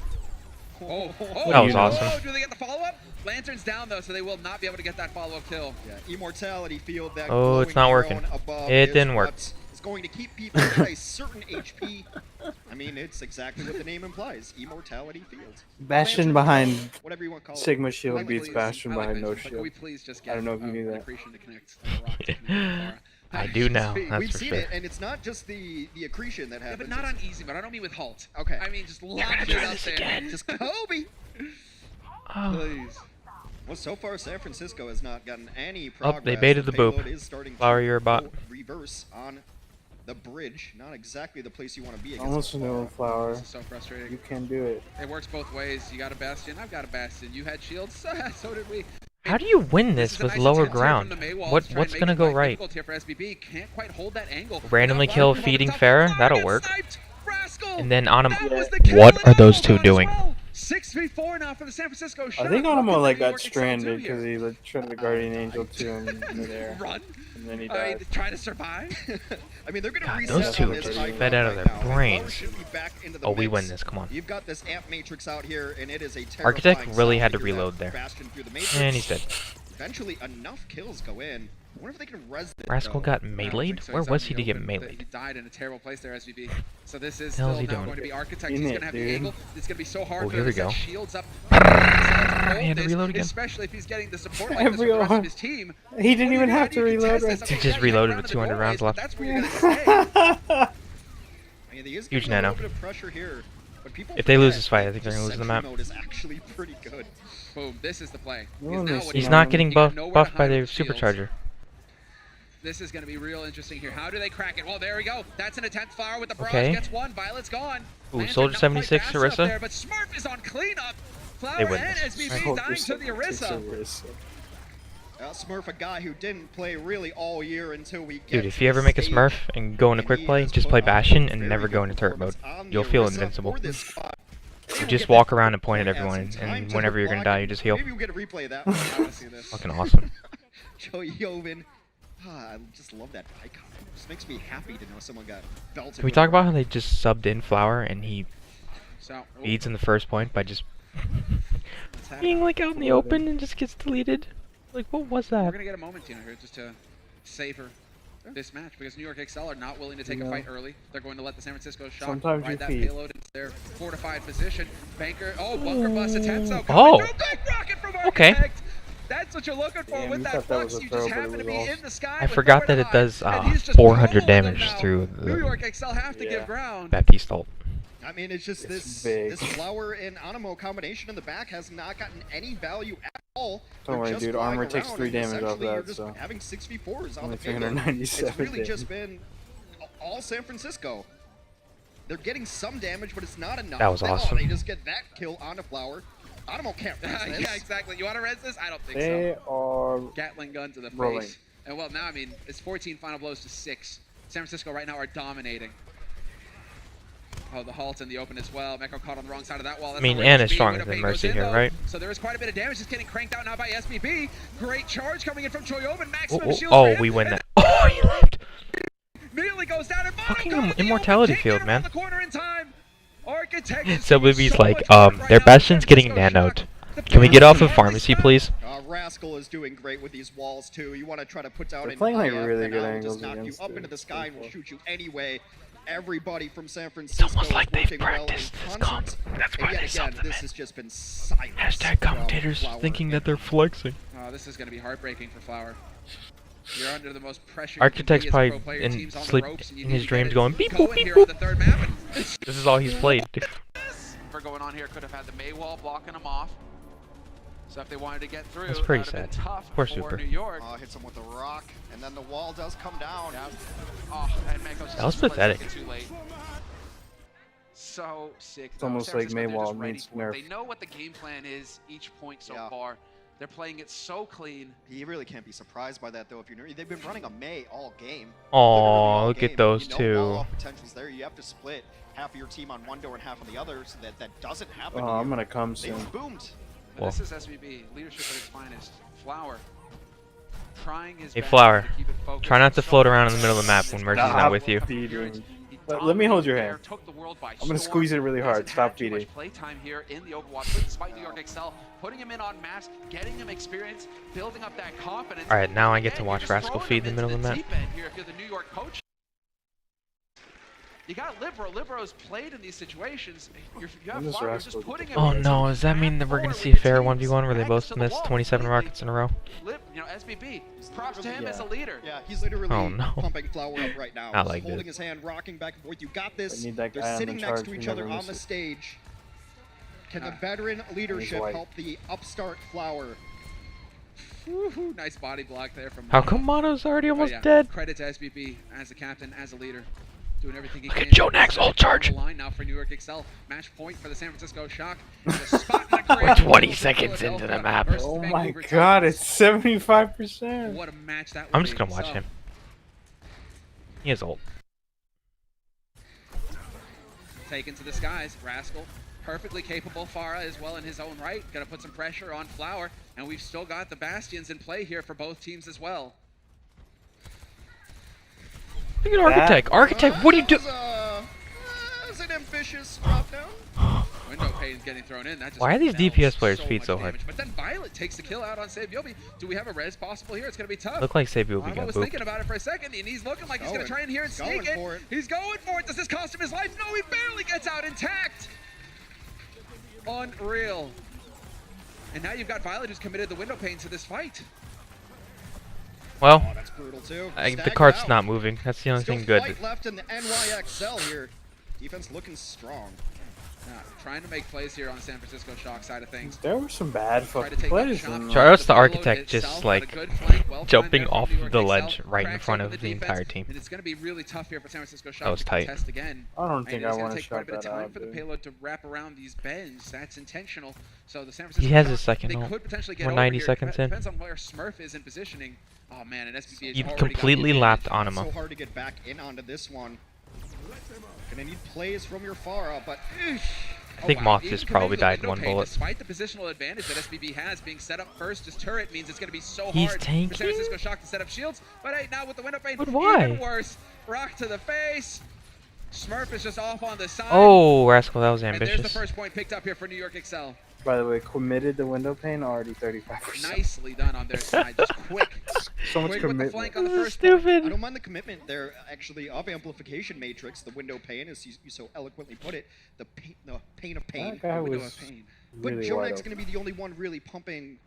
Oh, That was oh, awesome. do they get the follow-up? Lantern's down, though, so they will not be able to get that follow-up kill. Yeah, immortality field that Oh, it's not glowing working. drone above It is didn't work. what is going to keep people at a certain HP. I mean, it's exactly what the name implies. Immortality field. Bastion Lantern, behind whatever you want to call Sigma it. Shield Like, beats please, Bastion I like behind no this. Can we shield. please just get I don't know if you knew that. accretion to connect the rock to connect Laura? I do now. That's We've for seen sure. it, and it's not just the accretion that Yeah, happens. but not on it's- easy, but I don't mean with Halt. Okay. I mean just gonna launch it try up this there. again? Just Kobe. Oh. Please. Well, so far San Francisco has not gotten any Oh, progress. they baited the payload boop. is starting Flower, to you're a bot. go reverse on the bridge. Not exactly the place you want to be. Almost a new Flower. This is so frustrating. You can do it. It works both ways. You got a Bastion, I've got a Bastion. You had shields, so did we. How do you win this is a with nice lower attempt here ground? from the Maywall What to try and what's make gonna it go quite right? difficult here for SBB. Can't quite hold that angle. Randomly Now kill Flower feeding comes up, Farah? Flower That'll gets work. sniped. Brass Rascal. And then Animo. That was the kill, What and are those Animo two got it as doing? well. 6v4 now for the San Francisco Shock. I think What Animo can like the New got York Excel do stranded because here? he like tried the Guardian Angel to him in midair, Run. and then he I mean, died. try to survive. I mean, they're going to God, reset those two on are this just high fed ground out of right their now. Flower brains. should be back into the Oh, we mix. win this. Come on. You've got this amp matrix out here, and it is a Architect terrifying really sound had to hear that reload there. Bastion through the matrix. And he's dead. Eventually, enough kills go in. I wonder if they can res this, Rascal though. got I don't meleeed? think so. Where He's was out he in to the get open. meleeed? He died in a terrible place there, SVB. So this is The hell is still he now doing? going to be Architect. In He's it, going to have the dude. angle. It's going to be so hard Oh, for here him we to set go. shields up. He had to reload again. Especially if he's getting the support like this from the rest Everyone. of his team. He didn't What even do you have do? to You can reload. test Right? this. Okay, He just yeah, you reloaded hang with around in the 200 rounds doorways, left. but that's where you're going to stay. I mean, he is Huge getting a nano. little bit of pressure here, but people If they lose forget this fight, I that think they're gonna lose the sentry map. mode is actually pretty good. Boom. This is the play. No He's one now is what He's he- not getting he got buffed nowhere to by hide the with shields. supercharger. This is going to be real interesting here. How do they crack it? Well, there we go. That's an attempt flower with the barrage. Okay. Gets one. Violet's gone. Ooh, Lands Soldier are not 76, quite fast enough Orisa. there, but Smurf is on cleanup. Flower They win and this. I SBB hope dying this to the takes Orisa. Orisa. Smurf, a guy who didn't play really all year until we get Dude, if to you the ever make a stage. Smurf and go into And quick he play, has just put play up a Bastion and very never good go into turret mode. performance on the You'll feel Orisa invincible. for this squad. Maybe You we'll just get walk that around and point at add everyone, some time and to whenever the you're gonna block, die, you just heal. Maybe we'll get a replay of that. one. I want to see this. Fucking awesome. Joey Yoven. I just love that icon. It just makes me happy to know someone got belted. Can we with talk a about how they just subbed in Flower and he So, feeds in the first point by just let's have being it. like out in the open and just gets deleted? Like, what was We're that? going to get a moment, Tina, here just to savor this match because New York Excel are not willing to take a Yeah. fight early. They're going to let the San Francisco Shock Sometimes you ride that feed. payload into their fortified position. Banker, bunker bust attempt. So Oh. coming through, big rocket from Okay. Architect. That's what you're looking for Damn, with you that thought that was flux. a You throw, just but it happen to was be all- in the sky. I with forgot nowhere that to it does hide, and he's just 400 pummeling them damage now. through New York the Excel have to Yeah. give ground. Baptiste ult. I mean, it's just It's this big. Flower and Animo combination in the back has not gotten any value at all. Don't They're worry, just dude, flying armor takes around 3 and damage off essentially you're that, just so having 6v4s on only the payload. 397 It's really just damage. been all San Francisco. They're getting some damage, but it's not enough. That was Then, awesome. They just get that kill on the Flower. Animo can't res this. Yeah, exactly. You want to res this? I don't think They so. are Gatling gun to the rolling. face. And well, now, I mean, it's 14 final blows to 6. San Francisco right now are dominating. Oh, the halt in the open as well. Meko caught on the wrong side of that wall. That's I mean, the Ann range is speed stronger when a than bait Mercy goes in, here, though. right? So there is quite a bit of damage just getting cranked out now by SBB. Great charge coming in from Choyoven. Maximum shields for Oh, him. we win And that. Oh, he left. Immediately goes down and Fucking Mono got the immortality open, field, taking it man. around the corner in time. Architect is So doing Bibby's so like, much work right their now. Bastion's San getting Francisco nanoed. Shock. The Can we get Phantom off of every pharmacy, step. please? Rascal is doing great with these walls too. You want to try to put down They're an playing, like, IF, really and good I will angles just knock you against up it. into the sky and will So shoot you anyway. Everybody from San Francisco almost like is they've working well in practiced this concert. comp. That's And why yet they again, subbed them this in. has just been silence. Hashtag from commentators Flower thinking that and they're flexing. Oh, this is going to be heartbreaking for Flower. You're under the most pressure. Architect's you can be as a probably pro player. in Team's on the sleep ropes and you in need his to dreams get it going beep boop going beep here on boop. the third map. And This is all he's played. For going on here, could have had the Maywall blocking them off. So if they wanted to get through, That's pretty that would have sad. been tough Poor for Super. New York. Hits him with a rock, and then the wall does come down. Yeah. Oh, and Meko's just That was a split pathetic. second too late. So sick. It's almost like Maywall needs nerf. They know what the game plan is each point so Yeah. far. They're playing it so clean. You really can't be surprised by that, though. If you're, they've been running a May all game. Aw, Literally all look at game. those You know two. wall-off potential's there. You have to split half of your team on one door and half on the other, so that doesn't happen. Oh, to I'm you. gonna come soon. They've boomed. But Whoa. this is SVB, leadership at its finest. Flower, trying his Hey, best Flower, to keep it focused. try not to So float around in the middle of the map when Mercy's Stop not with you. feeding. He Let me hold your dominated hand. there, took the world by I'm gonna storm. squeeze it really hard. Hasn't Stop had too much feeding. playtime here in the Overwatch League, despite New York Excel putting him in on maps, getting him experience, building up that confidence. Alright, now I get to And watch you're just Rascal throwing feed in the him middle of the into map. deep end here if you're the New York coach. You got Libero. Libero's played in these situations. You have Who's this Flower, you're just Rascal? putting him Oh into no, does that back mean that we're gonna four see a with fair your 1v1 where they teams both back to the missed wall 27 completely. rockets in a row? SBB, props to him Yeah. as a leader. Yeah, he's literally Oh, no. pumping Flower up right now. I He's like holding this. his hand, rocking back and forth. You got this. I need that They're guy on the sitting next charge to who each other never on miss the it. stage. Can the veteran leadership white. help the upstart Flower? Woohoo, nice body block there from How Mono. come Mono's already But almost yeah, dead? Credit to SBB as a captain, as a leader. Doing everything he Look can. at Joe Nack's ult charge. On the line now for New York Excel. Match point for the San Francisco Shock. There's a spot in the We're grid 20 for seconds into the Philadelphia map. versus Oh the my Vancouver god, Titans. it's 75%. What a match that I'm would just be. gonna watch So, him. He has ult. taken to the skies. Rascal, perfectly capable. Pharah as well in his own right. Gonna put some pressure on Flower, and we've still got the Bastions in play here for both teams as well. Look at Architect. Architect, what are you doing? Is an ambitious drop down? Window pane's getting thrown in. That just Why are these melts DPS players so feed much so hard? damage. But then Violet takes the kill out on Saviobi. Do we have a res possible here? It's gonna be tough. Look like Sabi will be I getting was booped. thinking about it for a second, and he's looking like he's gonna try and here and Going sneak for it. it. He's going for it. Does this cost him his life? No, he barely gets out intact. Unreal. And now you've got Violet who's committed the window pane to this fight. Well, Oh, that's brutal too. the Stacked cart's out. not moving. That's the only Still thing good. fight left in the NYXL here. Defense looking strong. Trying to make plays here on San Francisco Shock side of things. There were some bad Tried to fucking take plays. that shot. in Shout out to the payload Architect just itself, like but a good flank, well timed jumping there from off New York the XL, ledge right in cracks front open of the defense, entire team. And it's going to be really tough here for San Francisco Shock That was to tight. contest again. I don't And think it's I going want to to take quite a shut bit of that time out, for the dude. payload to wrap around these bends. That's intentional. So the San Francisco He has Shock, his second they ult. could potentially get We're over 90 here. seconds in. Depends on where Smurf is in positioning. Oh man, and SBB is He already completely got the lapped advantage. Anima. So hard to get back in onto this one. Gonna need plays from your Pharah, but I think Moth just probably died in one bullet. Despite the positional advantage that SBB has, being set up first as turret means it's going to be so He's hard for tanking? San Francisco Shock to set up shields. But hey, now with the window pane, But why? even worse. Rock to the face. Smurf is just off on the side. Oh, Rascal, that was and there's the ambitious. first point picked up here for New York XL. By the way, committed the window pane already 35%. Nicely done on their side. Just quick. So much Quick with the commitment. flank on the This is first point. I stupid. don't mind the commitment there, actually, of Amplification Matrix, the window pane, as you so eloquently put it, the pain of pain. That guy Window was of pain. But really wide Jonak's open. going to be the only one really pumping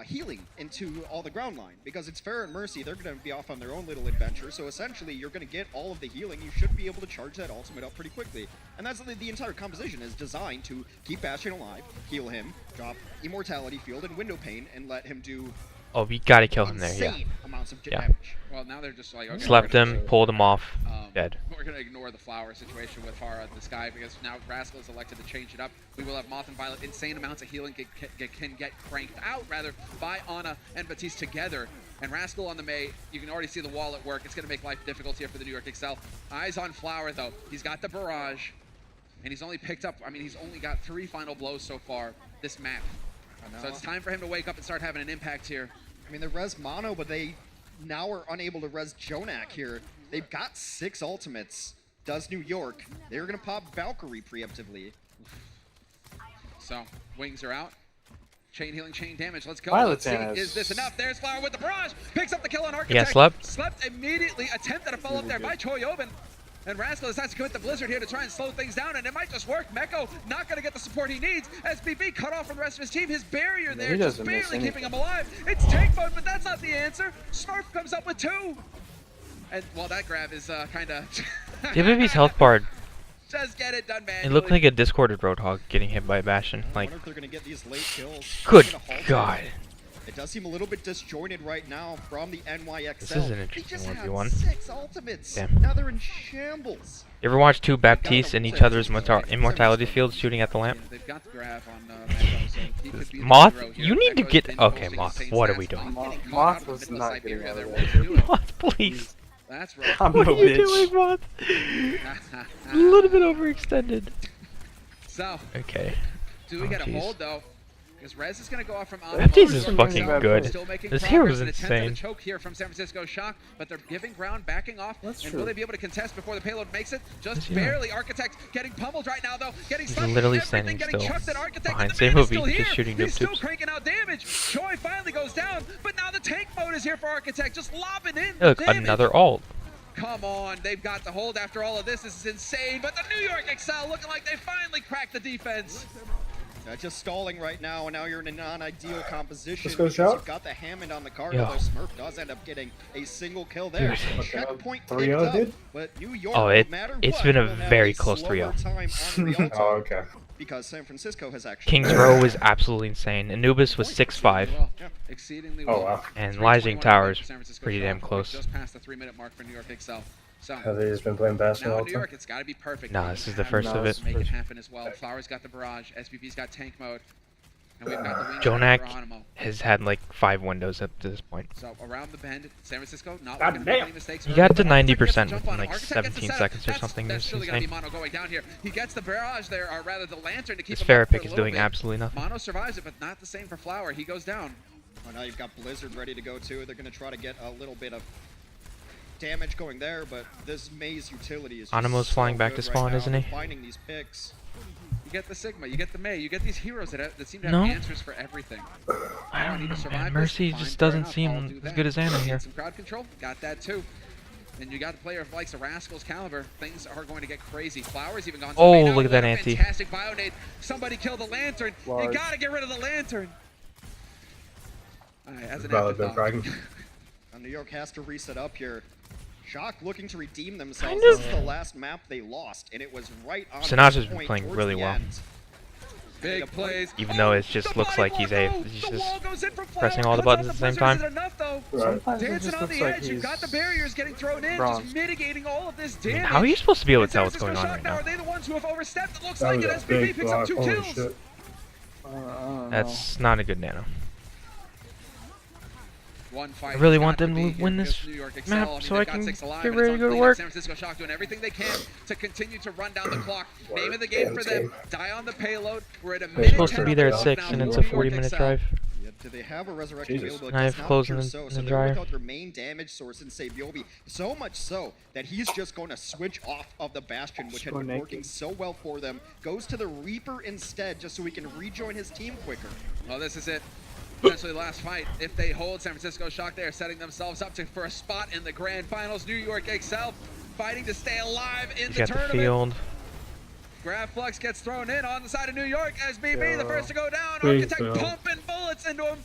healing into all the ground line, because it's Fair and Mercy. They're going to be off on their own little adventure, so essentially you're going to get all of the healing. You should be able to charge that ultimate up pretty quickly. And that's the entire composition is designed to keep Bastion alive, heal him, drop Immortality Field and Window Pane, and let him do Oh, we gotta kill him there, yeah. insane amounts of Yeah. damage. Well, now they're just like, okay, Slept we're gonna- him, pulled him off, dead. We're going to ignore the flower situation with Farah in the sky because now Rascal is elected to change it up. We will have Moth and Violet. Insane amounts of healing can get cranked out, rather, by Ana and Batiste together. And Rascal on the May, you can already see the wall at work. It's going to make life difficult here for the New York XL. Eyes on Flower, though. He's got the barrage. And he's only picked up, I mean, he's only got 3 final blows so far this map. So it's time for him to wake up and start having an impact here. I mean, they res Mono, but they now are unable to res Jonak here. They've got 6 ultimates. Does New York. They're going to pop Valkyrie preemptively. So, wings are out. Chain healing, chain damage. Let's go. Violet's Let's see. in Is this enough? There's Flower with the barrage. Picks up the kill on Architect. Yeah, slept. Slept immediately. Attempted a follow-up there by Choi Oben. And Rascal decides to commit the Blizzard here to try and slow things down, and it might just work. Meko not going to get the support he needs. SBB cut off from the rest of his team. His barrier there he just doesn't miss barely keeping anything. him alive. It's tank mode, but that's not the answer. Smurf comes up with 2. And, well, that grab is kind of... DBB's health bar, Just get it done, man. it looked like a discorded Roadhog getting hit by Bastion. I Like, wonder if they're going to get these late kills. good They're gonna halt it. God. It does seem a little bit disjointed right now from the NYXL. This is an They interesting just had 1v1. 6 ultimates. Damn. Now they're in shambles. You ever watch 2 Baptistes in each other's immortality fields shooting at the lamp? They've got the grab on Meko, so he could be the Moth, hero here. you need to Meko's get... been Okay, posting Moth, insane what are stats. we doing? Moth getting caught Moth out in the was middle of not Siberia getting out there. of What there. are you doing? Moth, please. That's right. I'm What a are you bitch. doing, Moth? A little bit overextended. So, Okay. do we Oh, get a jeez. hold though? Because Rez is going to go off from Baptiste is Still fucking making good. Still making This progress, hero's an attempt at a insane. choke here from San Francisco Shock, but they're giving ground, backing off. That's and true. will they be able to contest before the payload makes it? Just Yes, yeah. barely. Architect getting pummeled right now though. Getting He's slapped. literally Everything standing getting still chucked at Architect. behind And the man is Samovi, still just here. shooting He's still noob-tubes. cranking out damage. Choi finally goes down, but now the tank mode is here for Architect, just lobbing in Look, damage. another ult. Come on, they've got the hold after all of this. This is insane, but the New York XL looking like they finally cracked the defense. Just stalling right now, and now you're in a non-ideal composition. Let's go, because Shout. You've got the Hammond on the card, Yeah. although Smurf does end up getting a single kill there. Dude. Checkpoint Okay, picked 3-0, up, dude? but New York, Oh, no it- matter it's what, been a will have very close slower 3-0. time on real Oh, time, okay. because San Francisco has actually... King's Row was absolutely insane. Anubis was 6'5", Well, exceedingly well. Oh, wow. and 321 Rising Towers for San Francisco pretty damn Shock, close. Just past the 3-minute mark for New York XL. So Have they just been playing basketball now all New the time? York, it's got to be perfect. Nah, You this is the have first to of it. Make it happen as well. Flowers got the barrage. SPV's got tank mode. And we've got the wings Jonak for Hanamo. has had like 5 windows up to this point. So around the bend, San Francisco not God looking to make damn. any mistakes. He got to Architect gets 90% the jump within on him. like Architect gets the 17 setup. seconds or something. That's This surely is going to be insane. Mono going down here. He gets the barrage there, or rather the lantern to keep This him up for a Farapick is little doing bit. absolutely nothing. Mono survives it, but not the same for Flower. He goes down. Well, now you've got Blizzard ready to go too. They're going to try to get a little bit of damage going there, but this Maze utility is just Anamo's so flying back good to right spawn, now. isn't he? They're finding these picks. You get the Sigma, you get the May, you get these heroes that seem to have No. answers for everything. I Now don't need know, to survive man. this. Mercy Fine, just fair doesn't enough, I'll seem do as that. good as Ana Need here. some crowd control, got that too. And you got a player of likes of Rascal's caliber, things are going to get crazy. Flowers even gone. Oh, May now, look at that what a anti. Fantastic Bionade. Somebody kill the lantern. You Large. gotta get rid of the lantern. Alright, as an Valid afterthought. bragging. Now New York has to reset up here. Shock looking to redeem themselves. Kind This of. is the last map they lost, and it was right on Sinatra's this been point playing towards really the well. end. Big plays. Even though it Oh, just the looks body like he's wall, a- though. he's The just wall goes in from pressing Flower, all the cuts buttons off at the same Blizzard. time. Is it enough, though? Right. Sometimes it Dancing just on looks the like edge, you've got the he's barriers getting thrown in, bronze. just mitigating all of this I damage. mean, how are you supposed to be able to And tell San what's going Francisco on Shock right now, now? are they the ones who have overstepped? It looks That like was it. a SBB big picks up block. 2 Holy kills. shit. I don't know. That's not a good nano. One fight. I really got want them be to here win against this New York map Excel. I mean, so they've I got can 6 alive, get and ready it's to go to unclean. work. San Francisco Shock doing everything they can to continue to run down the clock. Name of the game for them. Die on the payload. We're at a We're minute supposed to 10 be on there the at clock 6 now and it's for a New York 40-minute Excel. drive. Yeah, do they have a resurrection Jesus. available? Knife It's not closing pure in so the they're dryer. without their main damage source in Sabiobi. So much so that he's just going to switch off of the Bastion, which had Go been naked. working so well for them. Goes to the Reaper instead, just so he can rejoin his team quicker. Well, this is it. Potentially the last fight. If they hold, San Francisco Shock, they are setting themselves up for a spot in the grand finals. New York Excel fighting to stay alive in He's the got the tournament. field. Grab Flux gets thrown in on the side of New York. SBB, the first to go down. Please Architect don't. pumping bullets into him.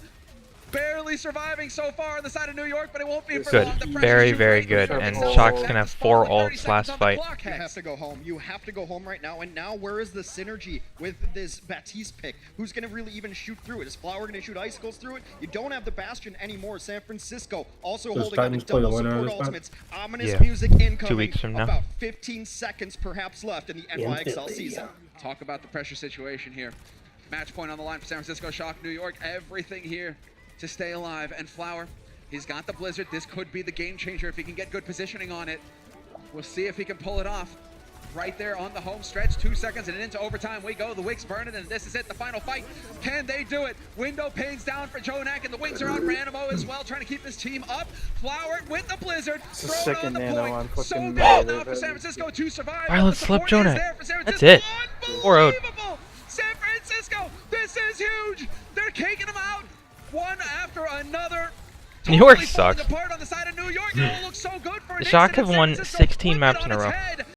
Barely surviving so far on the side of New York, but it won't be for Good. long. The pressure Very, too very great. good. New York And Excel Shock's back gonna have to 4 spawn with 30 ults seconds last on the fight. clock, You Hex. have to go home. You have to go home right now. And now where is the synergy with this Baptiste pick? Who's going to really even shoot through it? Is Flower going to shoot icicles through it? You don't have the Bastion anymore. San Francisco also Does holding on to Titans play the double winner of support this match? ultimates. Ominous Yeah. music incoming. 2 weeks from now. About 15 seconds perhaps left in the NYXL season. Talk about the pressure situation here. Match point on the line for San Francisco Shock, New York. Everything here to stay alive. And Flower, he's got the Blizzard. This could be the game changer if he can get good positioning on it. We'll see if he can pull it off. Right there on the home stretch, 2 seconds and into overtime we go. The wicks burning, and this is it, the final fight. Can they do it? Window panes down for Jonak, and the wings are out for Animo as well, trying to keep his team up. Flower with the Blizzard, It's a thrown second on the nano point. on So fucking good May now for that- San Francisco to survive. Alright, let's The slip support is Jonak. there for San That's Francisco. it. 4-0. Unbelievable! San Francisco, this is huge. They're taking them out one after another. New York Totally falling sucks. apart on the side of New York. It all looks so good for an The Shock instant. have won San Francisco 16 flipped it maps in on a its row. head.